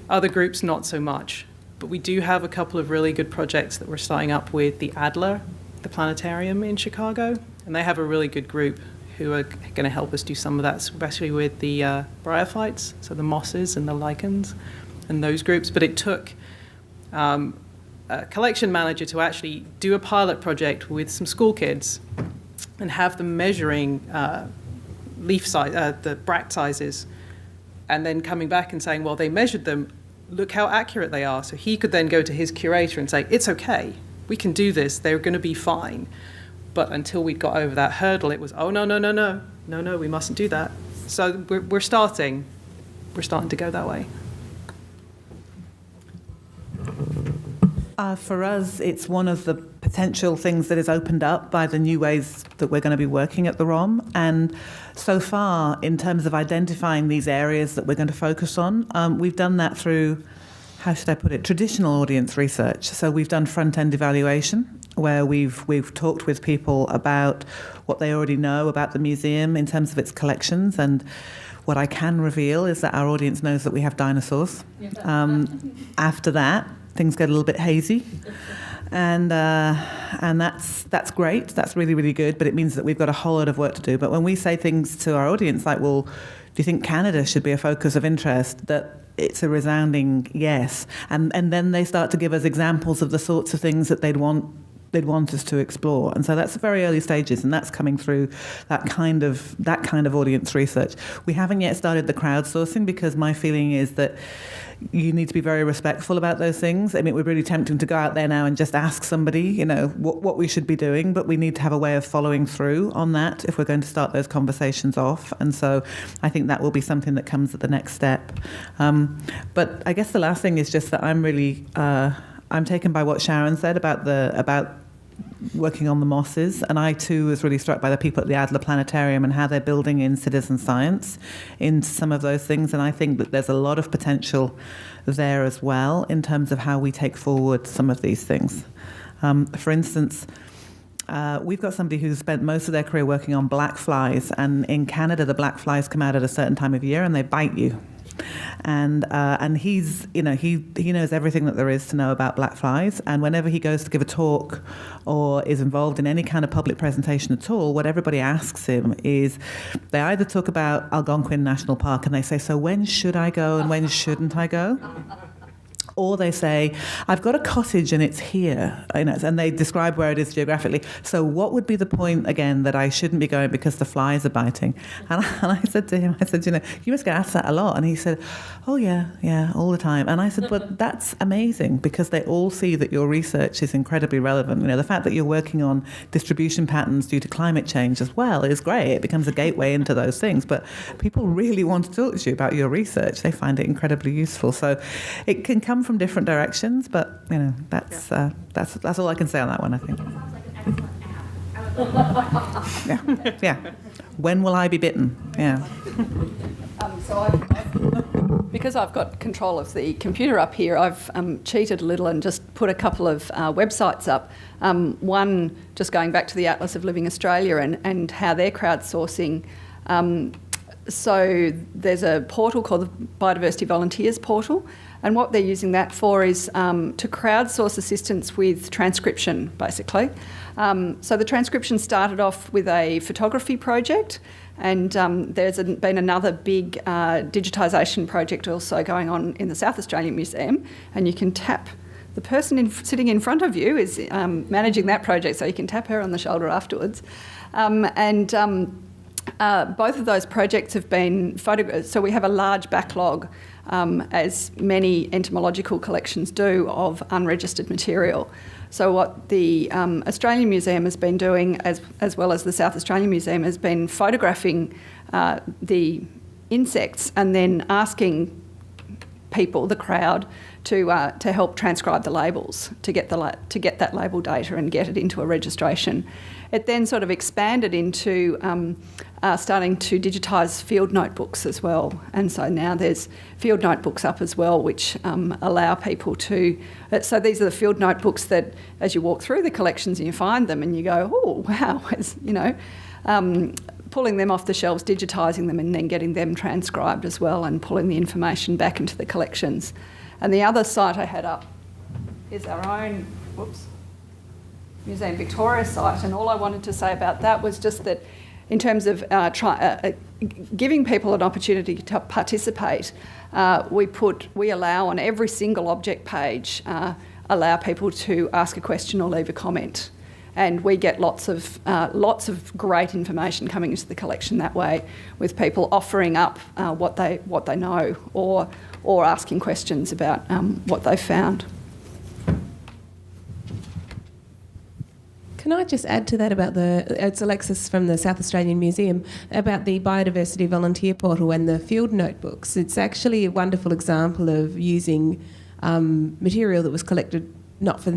Other groups, not so much. But we do have a couple of really good projects that we're starting up with the Adler, the planetarium in Chicago, and they have a really good group who are going to help us do some of that, especially with the bryophytes, so the mosses and the lichens and those groups. But it took a collection manager to actually do a pilot project with some school kids and have them measuring leaf size, the bract sizes, and then coming back and saying, well, they measured them, look how accurate they are. So he could then go to his curator and say, it's okay, we can do this, they're going to be fine. But until we got over that hurdle, it was, oh, no, we mustn't do that. So we're starting to go that way. For us, it's one of the potential things that is opened up by the new ways that we're going to be working at the ROM. And so far, in terms of identifying these areas that we're going to focus on, we've done that through, how should I put it, traditional audience research. So we've done front-end evaluation, where we've talked with people about what they already know about the museum in terms of its collections. And what I can reveal is that our audience knows that we have dinosaurs. After that, things get a little bit hazy. And that's great. That's really, really good. But it means that we've got a whole lot of work to do. But when we say things to our audience like, well, do you think Canada should be a focus of interest? That it's a resounding yes. And then they start to give us examples of the sorts of things that they'd want us to explore. And so that's the very early stages, and that's coming through that kind of audience research. We haven't yet started the crowdsourcing, because my feeling is that you need to be very respectful about those things. I mean, we're really tempting to go out there now and just ask somebody, what we should be doing, but we need to have a way of following through on that if we're going to start those conversations off. And so I think that will be something that comes at the next step. But I guess the last thing is just that I'm really I'm taken by what Sharon said about working on the mosses, and I too was really struck by the people at the Adler Planetarium and how they're building in citizen science into some of those things, and I think that there's a lot of potential there as well in terms of how we take forward some of these things. For instance, we've got somebody who's spent most of their career working on black flies, and in Canada the black flies come out at a certain time of year and they bite you. And he's, he knows everything that there is to know about black flies. And whenever he goes to give a talk or is involved in any kind of public presentation at all, what everybody asks him is, they either talk about Algonquin National Park and they say, so when should I go and when shouldn't I go? Or they say, I've got a cottage and it's here, and they describe where it is geographically. So what would be the point, again, that I shouldn't be going because the flies are biting? And I said to him, you must get asked that a lot. And he said, oh, yeah, all the time. And I said, but that's amazing, because they all see that your research is incredibly relevant. The fact that you're working on distribution patterns due to climate change as well is great. It becomes a gateway into those things. But people really want to talk to you about your research. They find it incredibly useful. So it can come from different directions, but that's all I can say on that one, I think. It sounds like an excellent app. Yeah. When will I be bitten? Yeah. Because I've got control of the computer up here, I've cheated a little and just put a couple of websites up. One, just going back to the Atlas of Living Australia and how they're crowdsourcing. So there's a portal called the Biodiversity Volunteers portal, and what they're using that for is to crowdsource assistance with transcription, basically. So the transcription started off with a photography project, and there's been another big digitisation project also going on in the South Australian Museum, and you can tap. The person sitting in front of you is managing that project, so you can tap her on the shoulder afterwards. Both of those projects have been photographed, so we have a large backlog, as many entomological collections do, of unregistered material. So what the Australian Museum has been doing, as well as the South Australian Museum, has been photographing the insects and then asking people, the crowd, to help transcribe the labels, to get that label data and get it into a registration. It then sort of expanded into starting to digitise field notebooks as well, and so now there's field notebooks up as well, which allow people to. So these are the field notebooks that, as you walk through the collections and you find them, and you go, oh wow, pulling them off the shelves, digitising them, and then getting them transcribed as well, and pulling the information back into the collections. And the other site I had up is our own, Museum Victoria site, and all I wanted to say about that was just that in terms of giving people an opportunity to participate, we allow on every single object page, allow people to ask a question or leave a comment. And we get lots of great information coming into the collection that way, with people offering up what they know or asking questions about what they found. Can I just add to that about it's Alexis from the South Australian Museum, about the Biodiversity Volunteer Portal and the field notebooks. It's actually a wonderful example of using material that was collected not for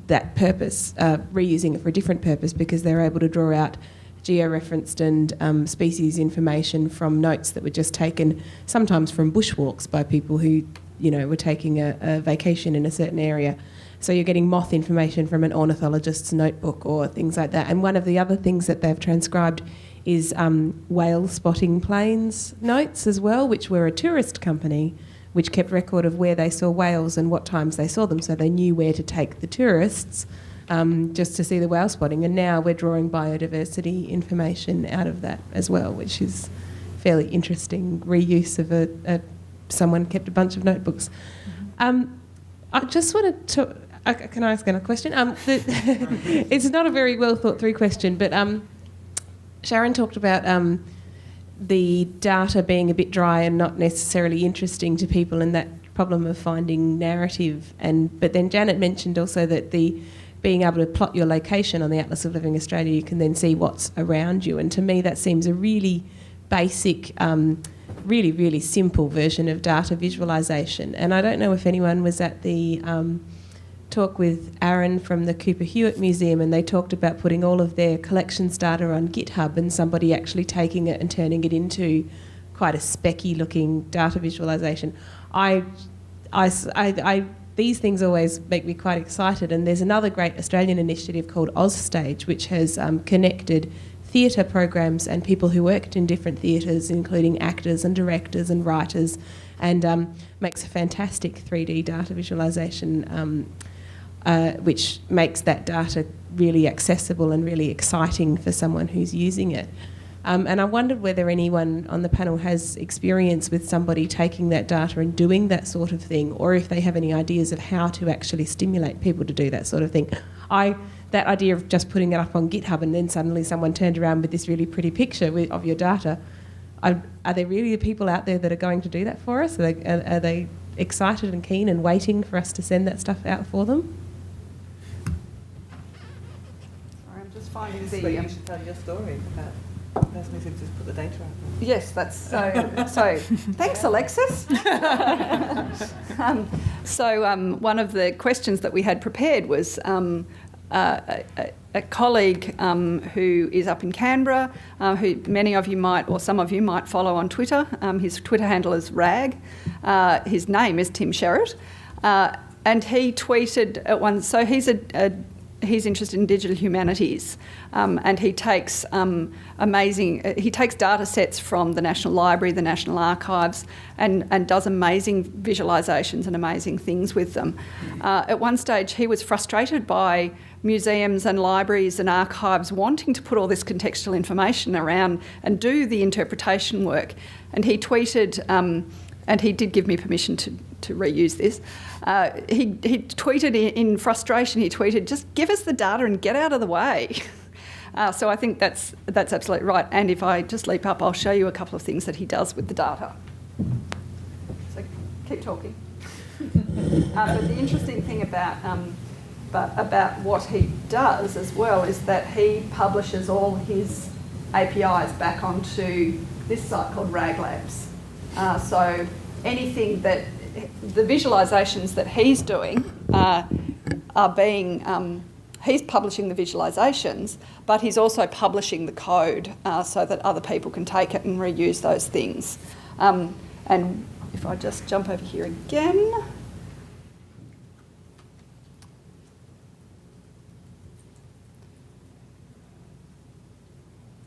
that purpose, reusing it for a different purpose, because they're able to draw out geo-referenced and species information from notes that were just taken, sometimes from bushwalks by people who, were taking a vacation in a certain area. So you're getting moth information from an ornithologist's notebook or things like that. And one of the other things that they've transcribed is whale spotting planes notes as well, which were a tourist company which kept record of where they saw whales and what times they saw them, so they knew where to take the tourists just to see the whale spotting. And now we're drawing biodiversity information out of that as well, which is fairly interesting reuse of someone kept a bunch of notebooks. I just wanted to... can I ask a question? It's not a very well thought through question, but Sharon talked about the data being a bit dry and not necessarily interesting to people, and that problem of finding narrative. But then Janet mentioned also that being able to plot your location on the Atlas of Living Australia, you can then see what's around you. And to me, that seems a really basic, really, really simple version of data visualisation. And I don't know if anyone was at the talk with Aaron from the Cooper Hewitt Museum, and they talked about putting all of their collections data on GitHub and somebody actually taking it and turning it into quite a specky looking data visualisation. These things always make me quite excited, and there's another great Australian initiative called AusStage, which has connected theatre programs and people who worked in different theatres, including actors and directors and writers, and makes a fantastic 3D data visualisation, which makes that data really accessible and really exciting for someone who's using it. And I wondered whether anyone on the panel has experience with somebody taking that data and doing that sort of thing, or if they have any ideas of how to actually stimulate people to do that sort of thing. That idea of just putting it up on GitHub and then suddenly someone turned around with this really pretty picture of your data, are there really people out there that are going to do that for us? Are they excited and keen and waiting for us to send that stuff out for them? Sorry, I'm just finding You should tell your story about the person who just put the data up. Yes, that's so. Thanks, Alexis. One of the questions that we had prepared was a colleague who is up in Canberra, who many of you might, or some of you might follow on Twitter. His Twitter handle is RAG. His name is Tim Sherratt. And he tweeted at one, so he's interested in digital humanities, and he takes he takes data sets from the National Library, the National Archives, and does amazing visualisations and amazing things with them. At one stage, he was frustrated by museums and libraries and archives wanting to put all this contextual information around and do the interpretation work. And he tweeted, and he did give me permission to reuse this. He tweeted in frustration, he tweeted, just give us the data and get out of the way. So I think that's absolutely right. And if I just leap up, I'll show you a couple of things that he does with the data. So keep talking. But the interesting thing about what he does as well is that he publishes all his APIs back onto this site called RAG Labs. So anything that the visualisations that he's doing are being, he's publishing the visualisations, but he's also publishing the code so that other people can take it and reuse those things. And if I just jump over here again.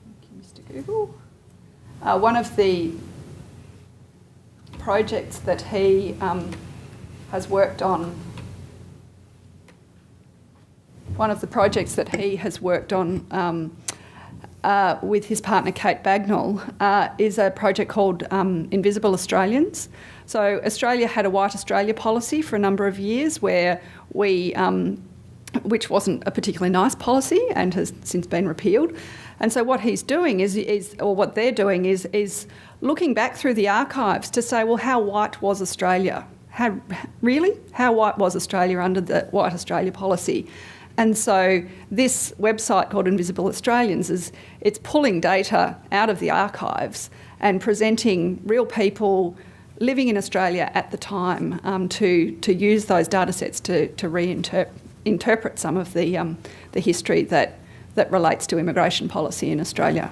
Thank you, Mr. Google. One of the projects that he has worked on, with his partner Kate Bagnall is a project called Invisible Australians. So Australia had a White Australia policy for a number of years where which wasn't a particularly nice policy and has since been repealed. And so what he's doing what they're doing is looking back through the archives to say, well, how white was Australia? How white was Australia under the White Australia policy? And so this website called Invisible Australians it's pulling data out of the archives and presenting real people living in Australia at the time to use those data sets to reinterpret some of the history that relates to immigration policy in Australia.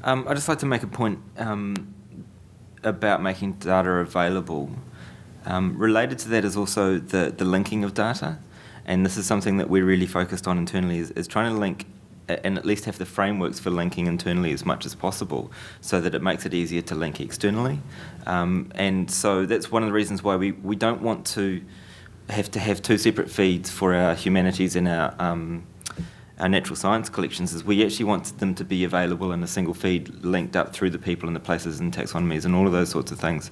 I'd just like to make a point about making data available. Related to that is also the linking of data, and this is something that we're really focused on internally, is trying to link and at least have the frameworks for linking internally as much as possible so that it makes it easier to link externally. And so that's one of the reasons why we don't want to have two separate feeds for our humanities and our natural science collections, is we actually want them to be available in a single feed linked up through the people and the places and taxonomies and all of those sorts of things,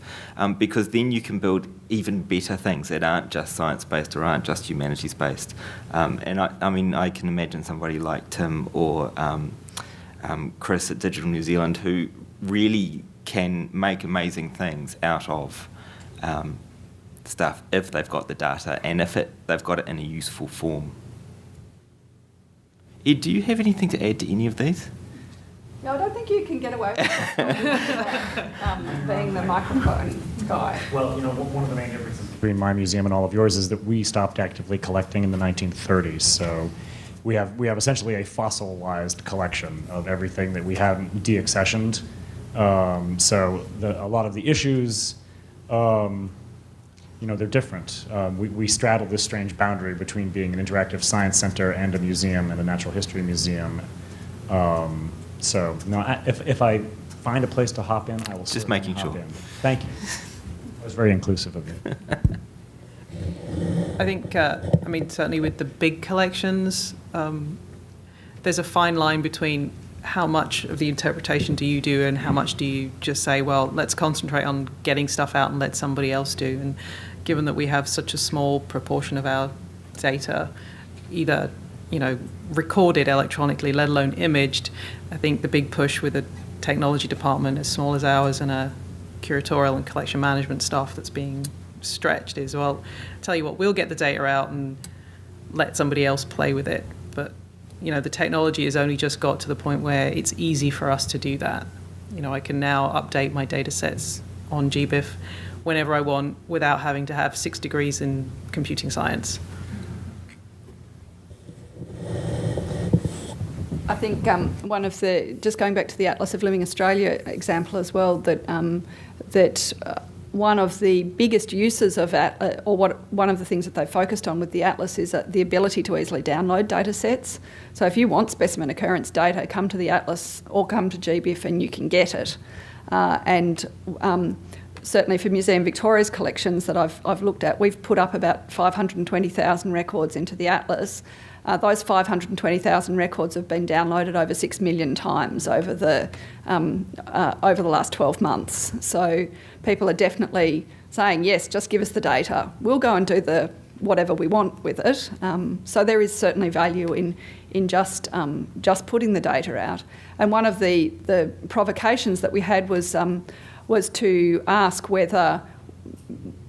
because then you can build even better things that aren't just science-based or aren't just humanities-based. And I can imagine somebody like Tim or Chris at Digital New Zealand who really can make amazing things out of stuff if they've got the data and if they've got it in a useful form. Ed, do you have anything to add to any of these? No, I don't think you can get away with being the microphone guy. Well, one of the main differences between my museum and all of yours is that we stopped actively collecting in the 1930s. So we have essentially a fossilized collection of everything that we hadn't deaccessioned. So a lot of the issues, they're different. We straddle this strange boundary between being an interactive science center and a museum and a natural history museum. If I find a place to hop in, I will just making sure. In. Thank you. That was very inclusive of you. I think, certainly with the big collections, there's a fine line between how much of the interpretation do you do and how much do you just say, well, let's concentrate on getting stuff out and let somebody else do. And given that we have such a small proportion of our data either, recorded electronically, let alone imaged, I think the big push with a technology department as small as ours and a curatorial and collection management staff that's being stretched is, well, tell you what, we'll get the data out and let somebody else play with it. But the technology has only just got to the point where it's easy for us to do that. I can now update my data sets on GBIF whenever I want without having to have 6 degrees in computing science. I think one of the, just going back to the Atlas of Living Australia example as well, that one of the biggest uses of one of the things that they focused on with the Atlas is the ability to easily download data sets. So if you want specimen occurrence data, come to the Atlas or come to GBIF and you can get it. Certainly for Museum Victoria's collections that I've looked at, we've put up about 520,000 records into the Atlas. Those 520,000 records have been downloaded over 6 million times over the last 12 months. So people are definitely saying, yes, just give us the data. We'll go and do whatever we want with it. So there is certainly value in just putting the data out. And one of the provocations that we had was to ask whether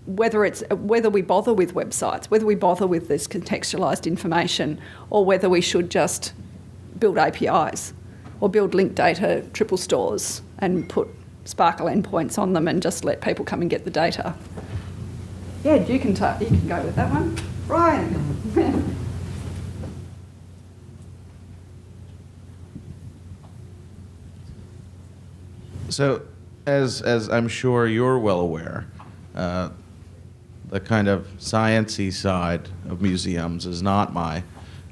we bother with websites, whether we bother with this contextualised information, or whether we should just build APIs or build linked data triple stores and put Sparkle endpoints on them and just let people come and get the data. Yeah, you can go with that one. Brian. So, as I'm sure you're well aware, the kind of sciencey side of museums is not my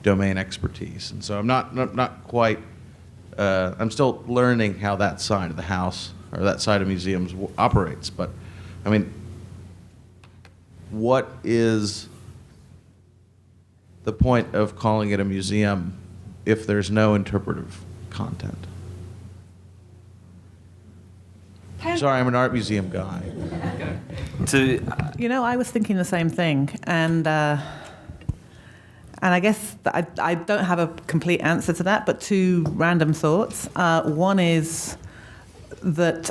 domain expertise, and so I'm not quite. I'm still learning how that side of the house or that side of museums operates. But, I mean, what is the point of calling it a museum if there's no interpretive content? Sorry, I'm an art museum guy. I was thinking the same thing, and I guess that I don't have a complete answer to that, but two random thoughts. One is that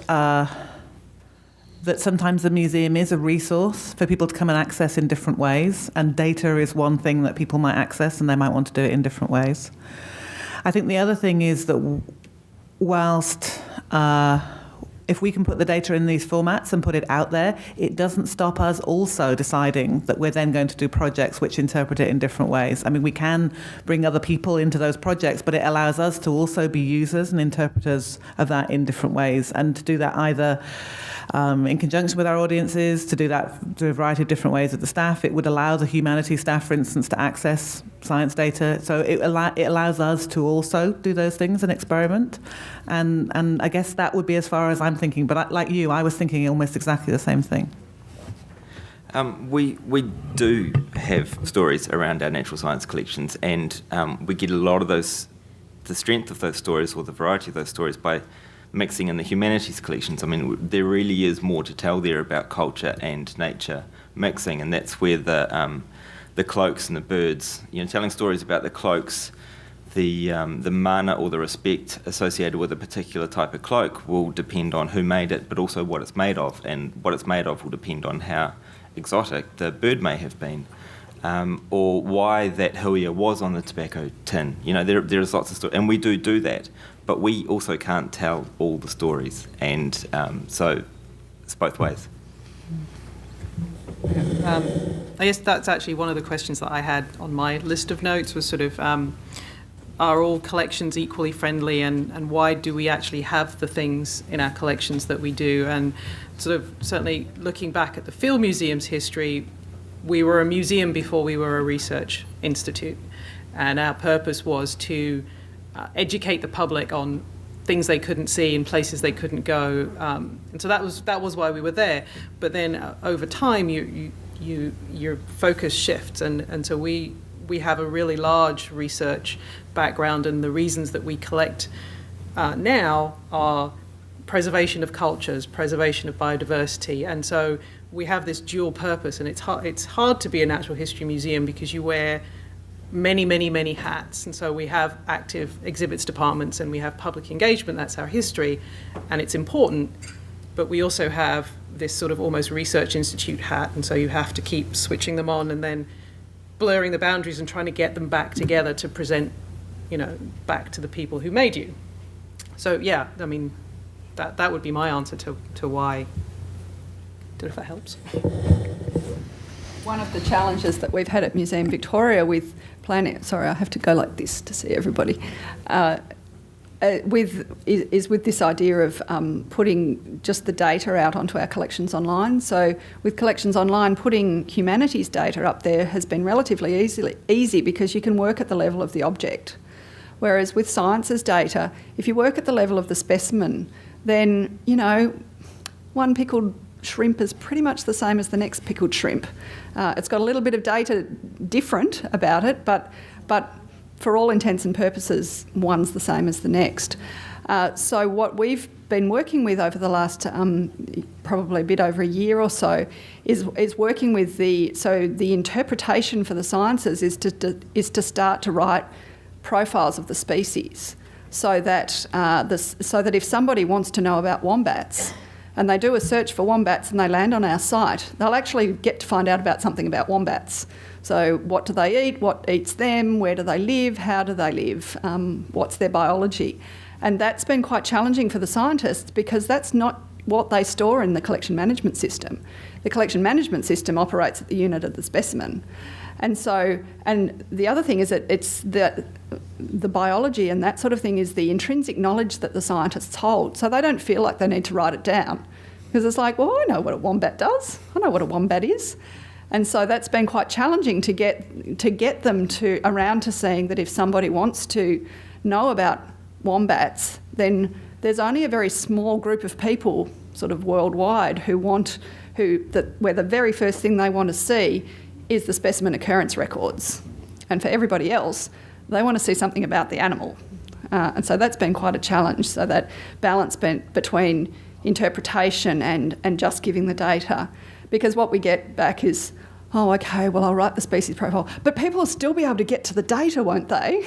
sometimes the museum is a resource for people to come and access in different ways, and data is one thing that people might access, and they might want to do it in different ways. I think the other thing is that whilst if we can put the data in these formats and put it out there, it doesn't stop us also deciding that we're then going to do projects which interpret it in different ways. I mean, we can bring other people into those projects, but it allows us to also be users and interpreters of that in different ways, and to do that either in conjunction with our audiences, to do that through a variety of different ways with the staff. It would allow the humanities staff, for instance, to access science data. So it allows us to also do those things and experiment. And I guess that would be as far as I'm thinking. But like you, I was thinking almost exactly the same thing. We do have stories around our natural science collections, and we get a lot of those, the strength of those stories or the variety of those stories by mixing in the humanities collections. I mean, there really is more to tell there about culture and nature mixing, and that's where the cloaks and the birds, telling stories about the cloaks, the mana or the respect associated with a particular type of cloak will depend on who made it, but also what it's made of, and what it's made of will depend on how exotic the bird may have been, or why that huia was on the tobacco tin. There is lots of stories, and we do that, but we also can't tell all the stories, and so it's both ways. I guess that's actually one of the questions that I had on my list of notes was sort of, are all collections equally friendly, and why do we actually have the things in our collections that we do? And sort of certainly looking back at the Field Museum's history, we were a museum before we were a research institute, and our purpose was to educate the public on things they couldn't see in places they couldn't go, and so that was why we were there. But then over time, your focus shifts, and so we have a really large research background, and the reasons that we collect now are preservation of cultures, preservation of biodiversity, and so we have this dual purpose. And it's hard to be a natural history museum because you wear many hats, and so we have active exhibits departments and we have public engagement. That's our history, and it's important, but we also have this sort of almost research institute hat, and so you have to keep switching them on and then blurring the boundaries and trying to get them back together to present, back to the people who made you. So yeah, I mean, that would be my answer to why. I don't know if that helps. One of the challenges that we've had at Museum Victoria with planning, sorry, I have to go like this to see everybody, with this idea of putting just the data out onto our collections online. So with collections online, putting humanities data up there has been relatively easy because you can work at the level of the object. Whereas with sciences data, if you work at the level of the specimen, then, you know, one pickled shrimp is pretty much the same as the next pickled shrimp. It's got a little bit of data different about it, but for all intents and purposes, one's the same as the next. So what we've been working with over the last probably a bit over a year or so is working with the interpretation for the sciences is to start to write profiles of the species, so that if somebody wants to know about wombats and they do a search for wombats and they land on our site, they'll actually get to find out about something about wombats. So what do they eat, what eats them, where do they live, how do they live, what's their biology. And that's been quite challenging for the scientists because that's not what they store in the collection management system. The collection management system operates at the unit of the specimen. And the other thing is that it's the biology and that sort of thing is the intrinsic knowledge that the scientists hold. So they don't feel like they need to write it down because it's like, well, I know what a wombat does. I know what a wombat is. And so that's been quite challenging to get them around to seeing that if somebody wants to know about wombats, then there's only a very small group of people sort of worldwide where the very first thing they want to see is the specimen occurrence records. And for everybody else, they want to see something about the animal. And so that's been quite a challenge. So that balance between interpretation and just giving the data. Because what we get back is, oh, okay, well, I'll write the species profile. But people will still be able to get to the data, won't they?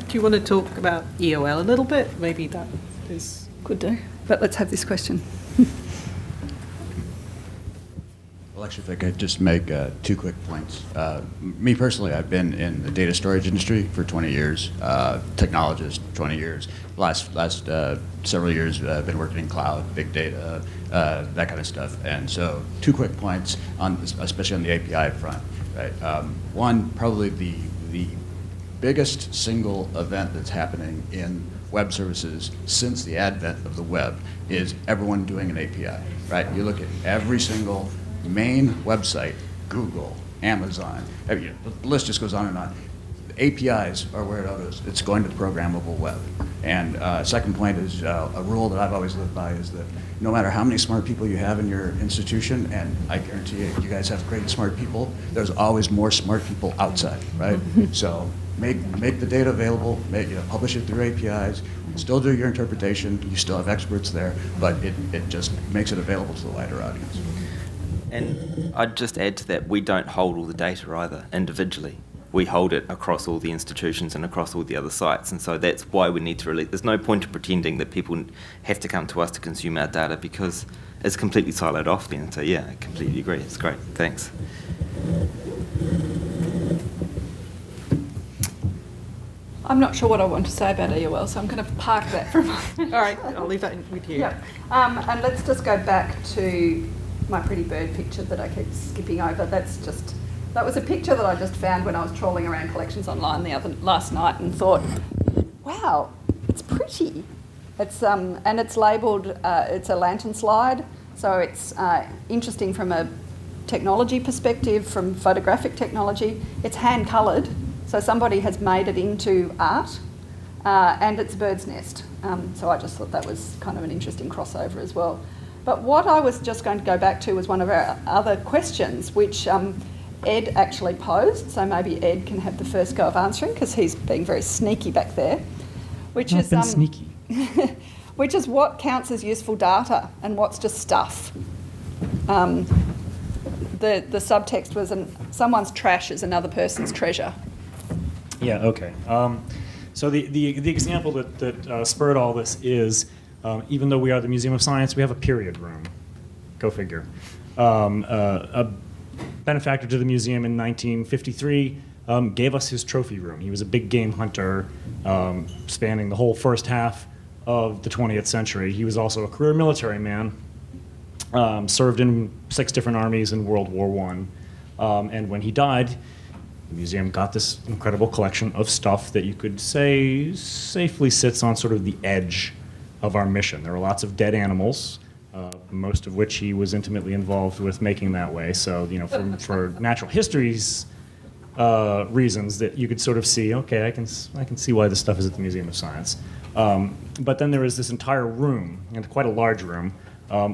Do you want to talk about EOL a little bit? Maybe that is... Could do. But let's have this question. Well, actually, if I could just make 2 quick points. Me personally, I've been in the data storage industry for 20 years, technologist 20 years. Last several years, I've been working in cloud, big data, that kind of stuff. And so 2 quick points, especially on the API front. Right? One, probably the biggest single event that's happening in web services since the advent of the web is everyone doing an API. Right? You look at every single main website, Google, Amazon, the list just goes on and on. APIs are where it all goes. It's going to the programmable web. And second point is a rule that I've always lived by is that no matter how many smart people you have in your institution, and I guarantee you guys have great smart people, there's always more smart people outside, right? So make the data available, publish it through APIs, still do your interpretation, you still have experts there, but it just makes it available to the wider audience. And I'd just add to that, we don't hold all the data either individually. We hold it across all the institutions and across all the other sites, and so that's why we need to release. There's no point in pretending that people have to come to us to consume our data because it's completely siloed off then. So yeah, I completely agree. It's great. Thanks. I'm not sure what I want to say about EOL, so I'm going to park that for a moment. All right, I'll leave that with you. Yeah. And let's just go back to my pretty bird picture that I keep skipping over. That was a picture that I just found when I was trawling around collections online last night and thought, wow, it's pretty. It's and it's labelled, it's a lantern slide, so it's interesting from a technology perspective, from photographic technology. It's hand coloured, so somebody has made it into art, and it's a bird's nest. So I just thought that was kind of an interesting crossover as well. But what I was just going to go back to was one of our other questions, which Ed actually posed. So maybe Ed can have the first go of answering because he's being very sneaky back there. Which is sneaky. Which is what counts as useful data and what's just stuff. The subtext was someone's trash is another person's treasure. Yeah. Okay. So the example that spurred all this is. Even though we are the Museum of Science, we have a period room. Go figure. A benefactor to the museum in 1953 gave us his trophy room. He was a big game hunter spanning the whole first half of the 20th century. He was also a career military man. served in 6 different armies in World War I. And when he died, the museum got this incredible collection of stuff that you could say safely sits on sort of the edge of our mission. There are lots of dead animals, most of which he was intimately involved with making that way. So, you know, for natural history's reasons, that you could sort of see, okay, I can see why this stuff is at the Museum of Science. But then there is this entire room, and quite a large room,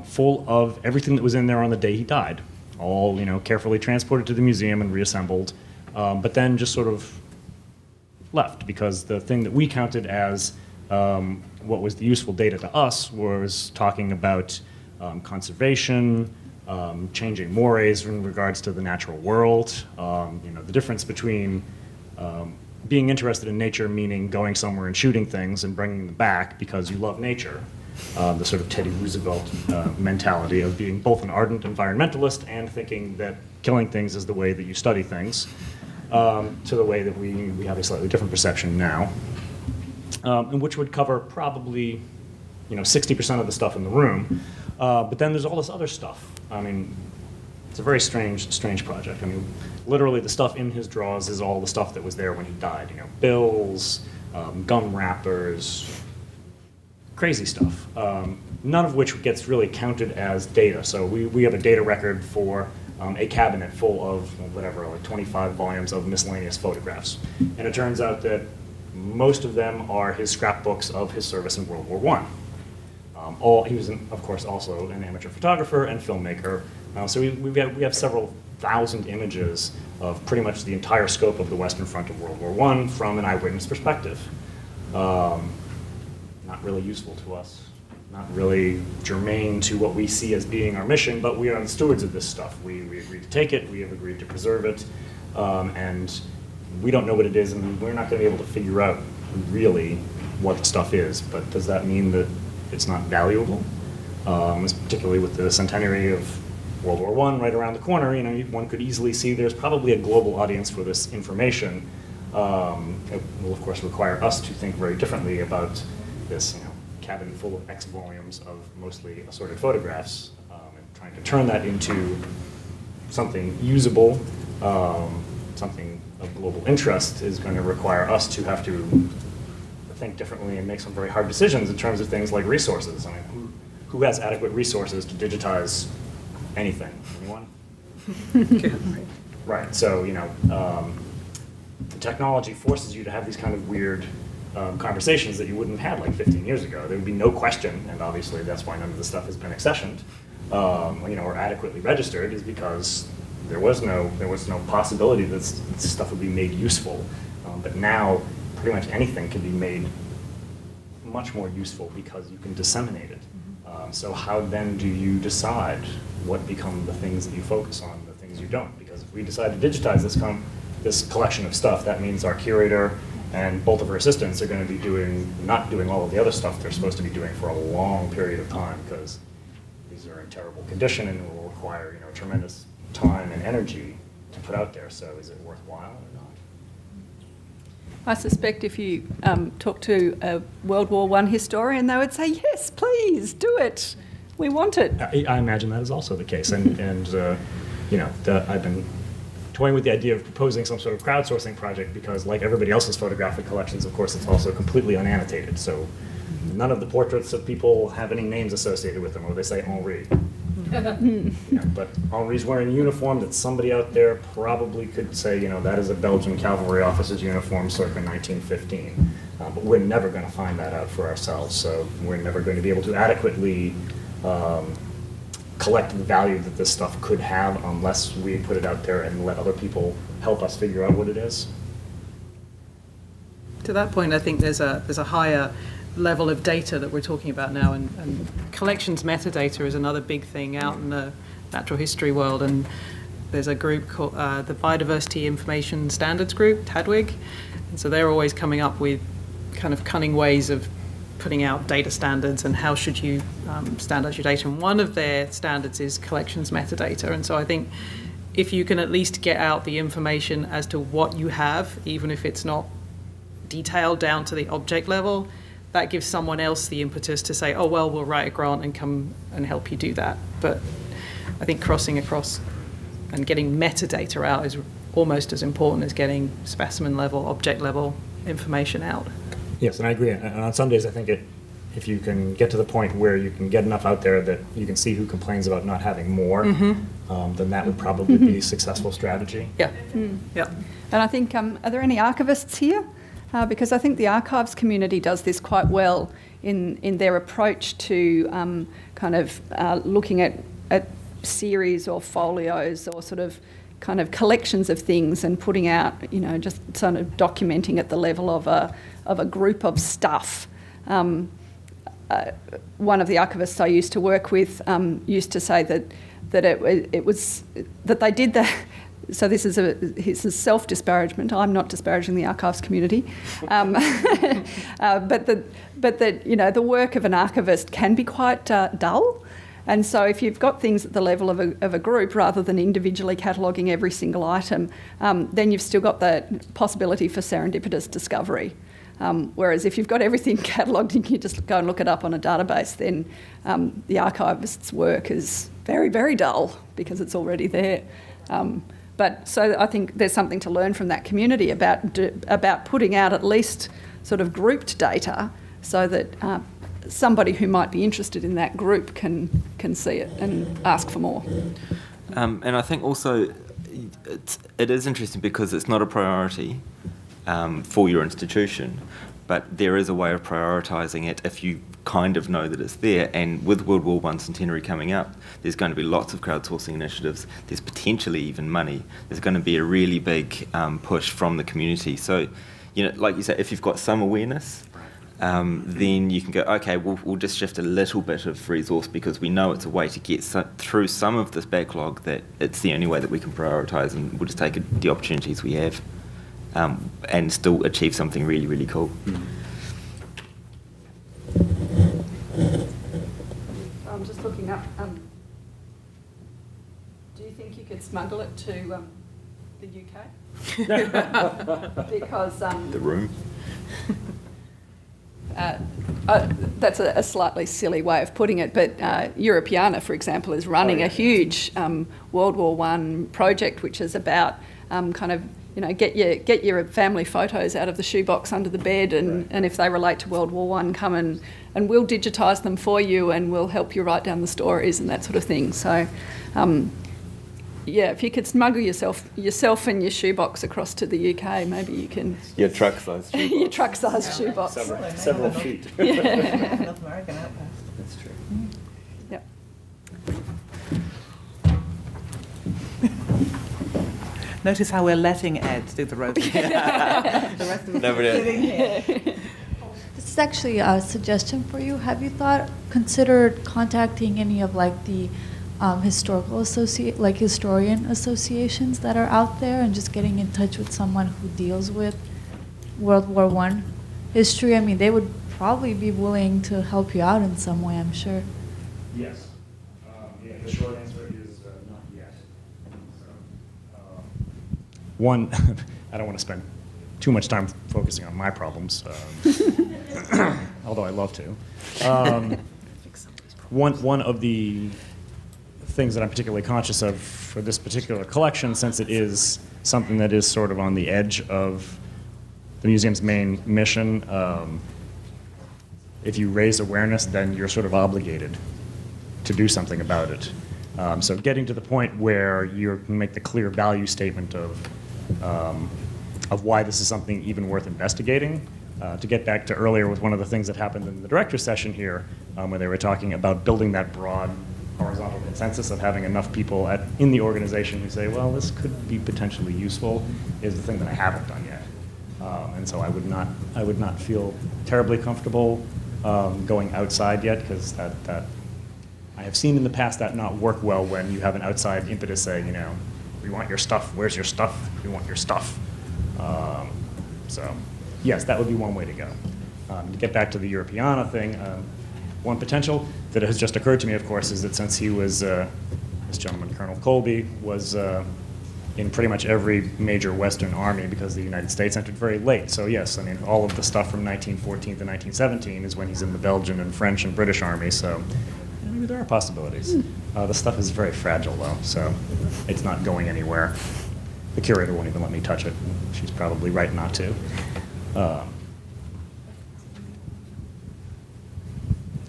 full of everything that was in there on the day he died, all, you know, carefully transported to the museum and reassembled, but then just sort of left, because the thing that we counted as what was the useful data to us was talking about conservation, changing mores in regards to the natural world, you know, the difference between being interested in nature, meaning going somewhere and shooting things and bringing them back because you love nature, the sort of Teddy Roosevelt mentality of being both an ardent environmentalist and thinking that killing things is the way that you study things, to the way that we have a slightly different perception now, and which would cover probably, you know, 60% of the stuff in the room. But then there's all this other stuff. I mean, it's a very strange project. I mean, literally the stuff in his drawers is all the stuff that was there when he died. You know, bills, gum wrappers, crazy stuff. None of which gets really counted as data. So we have a data record for a cabinet full of whatever, like 25 volumes of miscellaneous photographs. And it turns out that most of them are his scrapbooks of his service in World War I. He was, of course, also an amateur photographer and filmmaker. So we have several thousand images of pretty much the entire scope of the Western Front of World War I from an eyewitness perspective. Not really useful to us, not really germane to what we see as being our mission, but we are the stewards of this stuff. We agreed to take it, we have agreed to preserve it, and we don't know what it is, and we're not going to be able to figure out really what the stuff is. But does that mean that it's not valuable? Particularly with the centenary of World War I right around the corner, you know, one could easily see there's probably a global audience for this information. It will, of course, require us to think very differently about this, you know, cabinet full of X volumes of mostly assorted photographs, and trying to turn that into something usable, something of global interest is going to require us to have to think differently and make some very hard decisions in terms of things like resources. I mean, who has adequate resources to digitize anything? Anyone? Right. So, you know, the technology forces you to have these kind of weird conversations that you wouldn't have had like 15 years ago. There would be no question, and obviously that's why none of this stuff has been accessioned, you know, or adequately registered, is because there was no possibility that this stuff would be made useful. But now, pretty much anything can be made much more useful because you can disseminate it. So how then do you decide what become the things that you focus on, the things you don't? Because if we decide to digitize this collection of stuff, that means our curator and both of her assistants are going to be not doing all of the other stuff they're supposed to be doing for a long period of time, because these are in terrible condition and will require, you know, tremendous time and energy to put out there. So is it worthwhile or not? I suspect if you talk to a World War I historian, they would say, yes, please, do it. We want it. I imagine that is also the case. And you know, I've been toying with the idea of proposing some sort of crowdsourcing project because, like everybody else's photographic collections, of course, it's also completely unannotated. So none of the portraits of people have any names associated with them, or they say Henri. You know, but Henri's wearing a uniform that somebody out there probably could say, you know, that is a Belgian cavalry officer's uniform circa 1915. But we're never going to find that out for ourselves, so we're never going to be able to adequately collect the value that this stuff could have unless we put it out there and let other people help us figure out what it is. To that point, I think there's a higher level of data that we're talking about now, and collections metadata is another big thing out in the natural history world, and there's a group called the Biodiversity Information Standards Group, TADWIG, and so they're always coming up with kind of cunning ways of putting out data standards and how should you standardize your data, and one of their standards is collections metadata. And so I think if you can at least get out the information as to what you have, even if it's not detailed down to the object level, that gives someone else the impetus to say, oh, well, we'll write a grant and come and help you do that. But I think crossing across and getting metadata out is almost as important as getting specimen level, object level information out. Yes, and I agree. And on some days, I think if you can get to the point where you can get enough out there that you can see who complains about not having more, then that would probably be a successful strategy. Yeah. Yeah. And I think, are there any archivists here? Because I think the archives community does this quite well in their approach to kind of looking at series or folios or sort of kind of collections of things and putting out, just sort of documenting at the level of a group of stuff. One of the archivists I used to work with used to say that it was that they did that. So this is self-disparagement. I'm not disparaging the archives community, but that the work of an archivist can be quite dull. And so if you've got things at the level of a group rather than individually cataloguing every single item, then you've still got that possibility for serendipitous discovery. Whereas if you've got everything catalogued and you just go and look it up on a database, then the archivist's work is very, very dull because it's already there. But so I think there's something to learn from that community about putting out at least sort of grouped data so that somebody who might be interested in that group can see it and ask for more. And I think also it is interesting because it's not a priority for your institution, but there is a way of prioritising it if you kind of know that it's there. And with World War I centenary coming up, there's going to be lots of crowdsourcing initiatives. There's potentially even money. There's going to be a really big push from the community. So, like you said, if you've got some awareness, then you can go, okay, we'll just shift a little bit of resource because we know it's a way to get through some of this backlog, that it's the only way that we can prioritise, and we'll just take the opportunities we have and still achieve something really, really cool. I'm just looking up. Do you think you could smuggle it to the UK? Because The room. that's a slightly silly way of putting it, but Europeana, for example, is running a huge World War I project, which is about kind of get your family photos out of the shoebox under the bed, and if they relate to World War I, come and we'll digitise them for you, and we'll help you write down the stories and that sort of thing. So, if you could smuggle yourself and your shoebox across to the UK, maybe you can. Your truck-sized shoebox. Your truck-sized shoebox. Several feet. North American outpost. That's true. Yep. Notice how we're letting Ed do the roasting. The rest of us Nobody- are sitting here. This is actually a suggestion for you. Have you considered contacting any of the historian associations that are out there, and just getting in touch with someone who deals with World War I history? I mean, they would probably be willing to help you out in some way, I'm sure. Yes. The short answer is not yet. One, I don't want to spend too much time focusing on my problems, although I love to. One of the things that I'm particularly conscious of for this particular collection, since it is something that is sort of on the edge of the museum's main mission, if you raise awareness, then you're sort of obligated to do something about it. So getting to the point where you can make the clear value statement of why this is something even worth investigating. To get back to earlier with one of the things that happened in the director's session here, where they were talking about building that broad horizontal consensus of having enough people in the organization who say, well, this could be potentially useful, is the thing that I haven't done yet. And so I would not feel terribly comfortable going outside yet, because that I have seen in the past that not work well when you have an outside impetus saying, we want your stuff, where's your stuff, we want your stuff. So yes, that would be one way to go. To get back to the Europeana thing, one potential that has just occurred to me, of course, is that since he was, this gentleman, Colonel Colby, was in pretty much every major Western army because the United States entered very late. So yes, I mean, all of the stuff from 1914 to 1917 is when he's in the Belgian and French and British army, so maybe there are possibilities. The stuff is very fragile, though, so it's not going anywhere. The curator won't even let me touch it. She's probably right not to.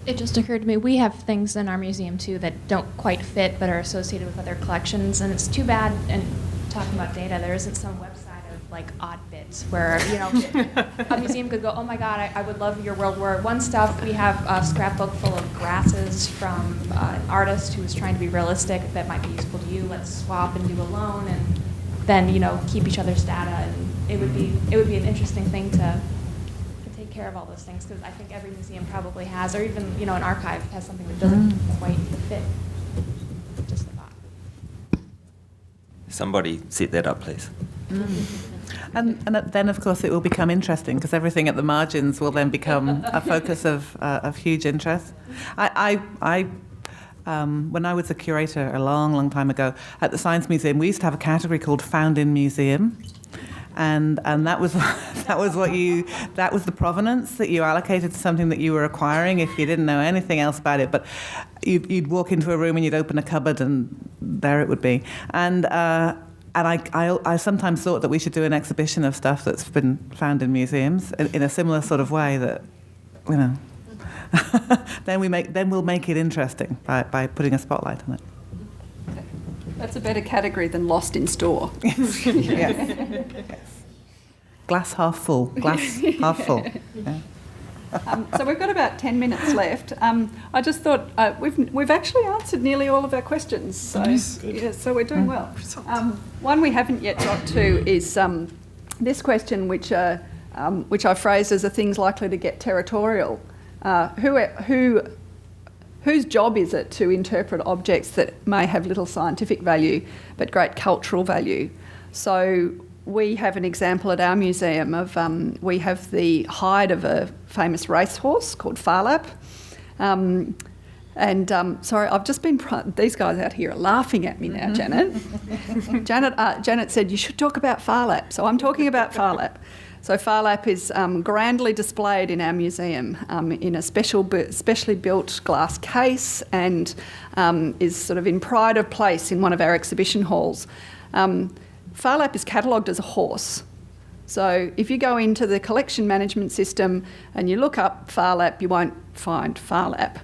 It just occurred to me, we have things in our museum too that don't quite fit but are associated with other collections, and it's too bad, and talking about data, there isn't some website of like odd bits where, you know, a museum could go, oh my God, I would love your World War I stuff. We have a scrapbook full of grasses from an artist who was trying to be realistic that might be useful to you. Let's swap and do a loan and then, you know, keep each other's data, and it would be an interesting thing to take care of all those things, because I think every museum probably has, or even, you know, an archive has something that doesn't quite fit. Just a thought. Somebody set that up, please. And then, of course, it will become interesting because everything at the margins will then become a focus of huge interest. When I was a curator a long, long time ago at the Science Museum, we used to have a category called Found in Museum. And that was that was the provenance that you allocated to something that you were acquiring if you didn't know anything else about it. But you'd walk into a room and you'd open a cupboard and there it would be. And I sometimes thought that we should do an exhibition of stuff that's been found in museums in a similar sort of way that, you know, then we'll make it interesting by putting a spotlight on it. That's a better category than lost in store. Yes. Glass half full. Glass half full. Yeah. So we've got about 10 minutes left. I just thought we've actually answered nearly all of our questions. So, yeah, so we're doing well. One we haven't yet got to is this question, which I phrased as, are things likely to get territorial? Whose job is it to interpret objects that may have little scientific value but great cultural value? So we have an example at our museum of, we have the hide of a famous racehorse called Farlap. Sorry, I've just been, these guys out here are laughing at me now, Janet. Janet said, you should talk about Farlap. So I'm talking about Farlap. So Farlap is grandly displayed in our museum in a specially built glass case, and is sort of in pride of place in one of our exhibition halls. Farlap is catalogued as a horse. So if you go into the collection management system and you look up Farlap, you won't find Farlap.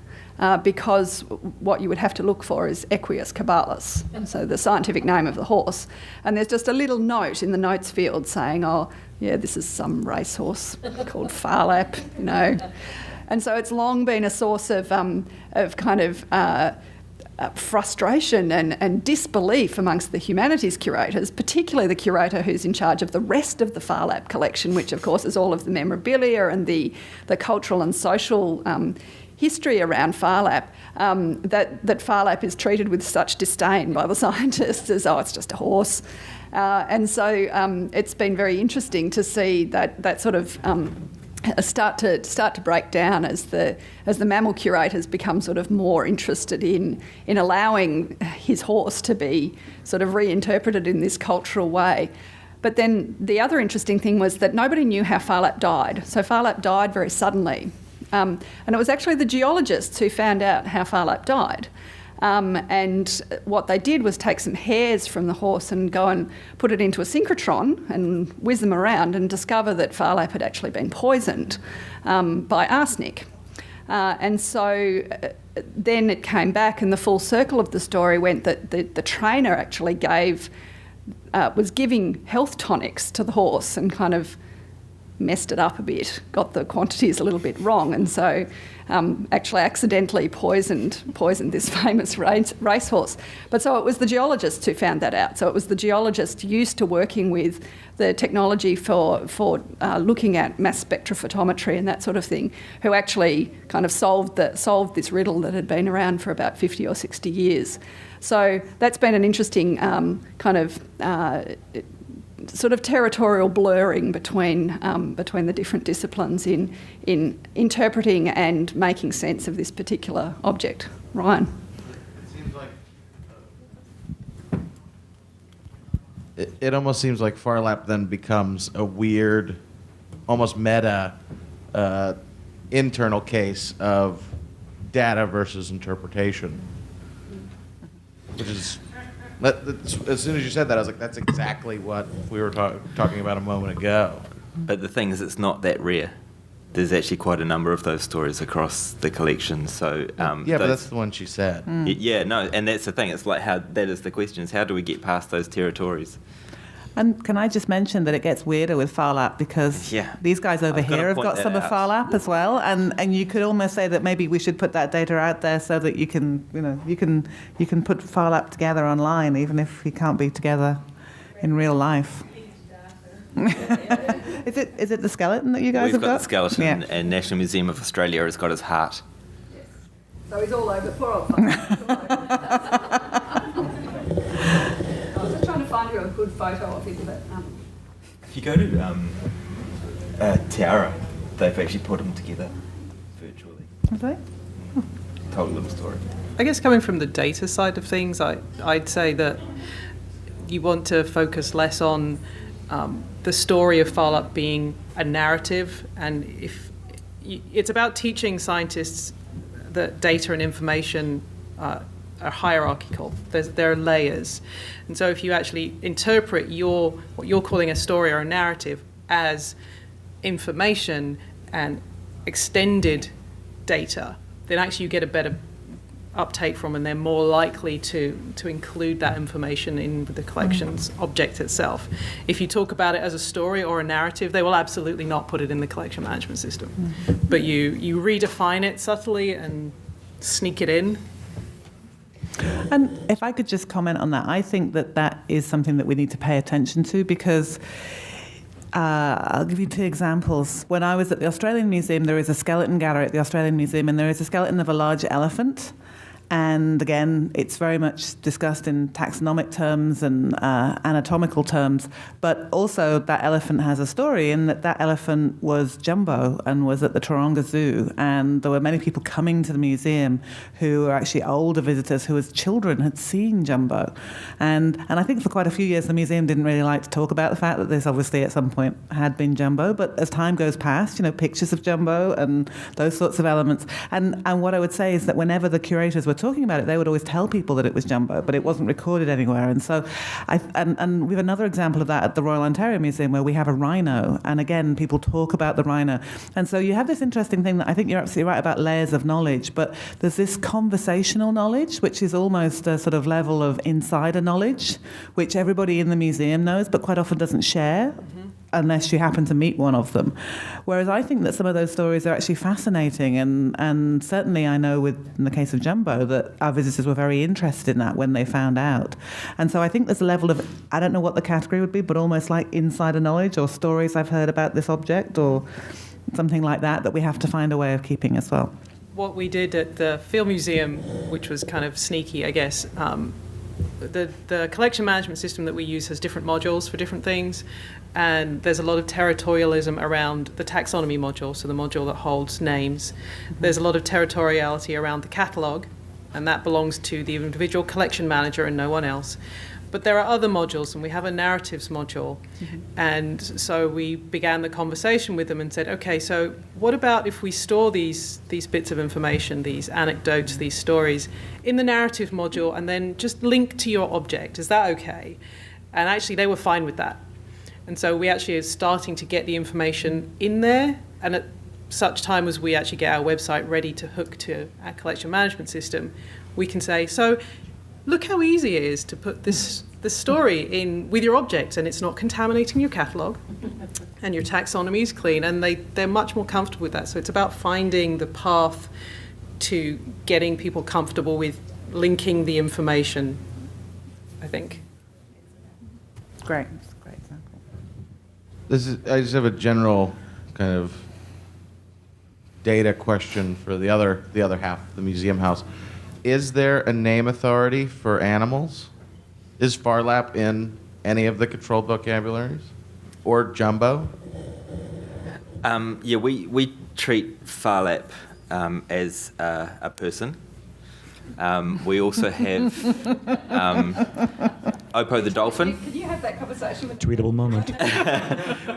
Because what you would have to look for is Equus caballus, so the scientific name of the horse. And there's just a little note in the notes field saying, oh, yeah, this is some racehorse called Farlap, you know. And so it's long been a source of kind of frustration and disbelief amongst the humanities curators, particularly the curator who's in charge of the rest of the Farlap collection, which of course is all of the memorabilia and the cultural and social history around Farlap, that Farlap is treated with such disdain by the scientists as, oh, it's just a horse. And so it's been very interesting to see that sort of start to break down as the mammal curators become sort of more interested in allowing his horse to be sort of reinterpreted in this cultural way. But then the other interesting thing was that nobody knew how Farlap died. So Farlap died very suddenly. And it was actually the geologists who found out how Farlap died. And what they did was take some hairs from the horse and go and put it into a synchrotron and whiz them around and discover that Farlap had actually been poisoned by arsenic. And so then it came back, and the full circle of the story went that the trainer actually was giving health tonics to the horse and kind of messed it up a bit, got the quantities a little bit wrong, and so actually accidentally poisoned this famous racehorse. But so it was the geologists who found that out. So it was the geologists used to working with the technology for looking at mass spectrophotometry and that sort of thing, who actually kind of solved this riddle that had been around for about 50 or 60 years. So that's been an interesting kind of sort of territorial blurring between the different disciplines in interpreting and making sense of this particular object. Ryan. it almost seems like Farlap then becomes a weird, almost meta internal case of data versus interpretation, which is, as soon as you said that, I was like, that's exactly what we were talking about a moment ago. But the thing is, it's not that rare. There's actually quite a number of those stories across the collection. So but that's the one she said. Yeah, no, and that's the thing. It's like that is the question: is how do we get past those territories? And can I just mention that it gets weirder with Farlap because these guys over here have got some of Farlap as well, and you could almost say that maybe we should put that data out there so that you can put Farlap together online, even if you can't be together in real life. Is it the skeleton that you guys have got? We've got the skeleton, and National Museum of Australia has got his heart. Yes. So he's all over. Poor old fucker. I was just trying to find you a good photo of him, but. If you go to Tiara, they've actually put them together virtually. Have they? Told a little story. I guess coming from the data side of things, I'd say that you want to focus less on the story of Farlap being a narrative, and it's about teaching scientists that data and information are hierarchical. There are layers, and so if you actually interpret what you're calling a story or a narrative as information and extended data, then actually you get a better uptake from, and they're more likely to include that information in the collection's object itself. If you talk about it as a story or a narrative, they will absolutely not put it in the collection management system. But you redefine it subtly and sneak it in. And if I could just comment on that, I think that is something that we need to pay attention to because I'll give you 2 examples. When I was at the Australian Museum, there is a skeleton gallery at the Australian Museum, and there is a skeleton of a large elephant. And again, it's very much discussed in taxonomic terms and anatomical terms, but also that elephant has a story in that elephant was Jumbo and was at the Taronga Zoo, and there were many people coming to the museum who were actually older visitors who as children had seen Jumbo. And I think for quite a few years the museum didn't really like to talk about the fact that this obviously at some point had been Jumbo, but as time goes past, pictures of Jumbo and those sorts of elements. And what I would say is that whenever the curators were talking about it, they would always tell people that it was Jumbo, but it wasn't recorded anywhere. And so, and we have another example of that at the Royal Ontario Museum where we have a rhino, and again, people talk about the rhino. And so you have this interesting thing that I think you're absolutely right about layers of knowledge, but there's this conversational knowledge, which is almost a sort of level of insider knowledge, which everybody in the museum knows, but quite often doesn't share. Unless you happen to meet one of them. Whereas I think that some of those stories are actually fascinating, and certainly I know in the case of Jumbo that our visitors were very interested in that when they found out. And so I think there's a level of, I don't know what the category would be, but almost like insider knowledge or stories I've heard about this object or something like that we have to find a way of keeping as well. What we did at the Field Museum, which was kind of sneaky, I guess, the collection management system that we use has different modules for different things, and there's a lot of territorialism around the taxonomy module, so the module that holds names. There's a lot of territoriality around the catalogue, and that belongs to the individual collection manager and no one else. But there are other modules, and we have a narratives module. And so we began the conversation with them and said, okay, so what about if we store these bits of information, these anecdotes, these stories, in the narrative module and then just link to your object? Is that okay? And actually, they were fine with that. And so we actually are starting to get the information in there, and at such time as we actually get our website ready to hook to our collection management system, we can say, so look how easy it is to put this story in with your object, and it's not contaminating your catalogue, and your taxonomy is clean, and they're much more comfortable with that. So it's about finding the path to getting people comfortable with linking the information, I think. Great. That's a great example. I just have a general kind of data question for the other half, the museum house. Is there a name authority for animals? Is Farlap in any of the controlled vocabularies? Or Jumbo? Yeah, we treat Farlap as a person. We also have Oppo the dolphin. Can you have that conversation with Tweetable moment.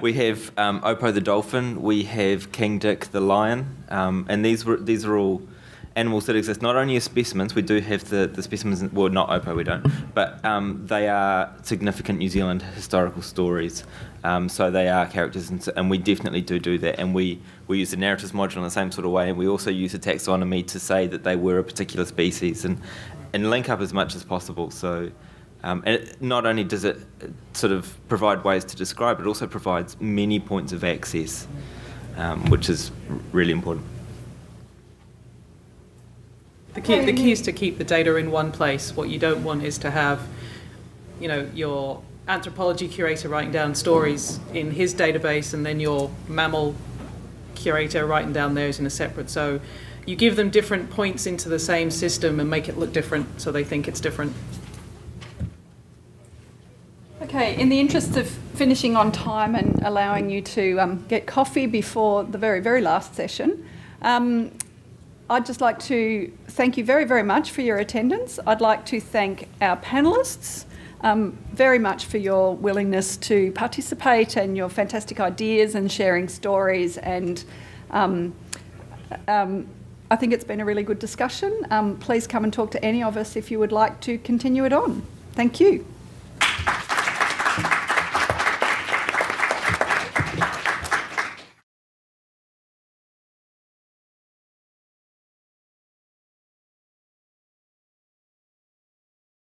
We have Oppo the dolphin. We have King Dick the lion, and these are all animals that exist not only as specimens. We do have the specimens. Well, not Oppo, we don't, but they are significant New Zealand historical stories. So they are characters, and we definitely do that. And we use the narratives module in the same sort of way, and we also use the taxonomy to say that they were a particular species and link up as much as possible. So. Not only does it sort of provide ways to describe, it also provides many points of access, which is really important. The key is to keep the data in one place. What you don't want is to have, your anthropology curator writing down stories in his database and then your mammal curator writing down theirs in a separate. So you give them different points into the same system and make it look different so they think it's different. Okay, in the interest of finishing on time and allowing you to get coffee before the very, very last session, I'd just like to thank you very, very much for your attendance. I'd like to thank our panellists very much for your willingness to participate and your fantastic ideas and sharing stories. And I think it's been a really good discussion. Please come and talk to any of us if you would like to continue it on. Thank you.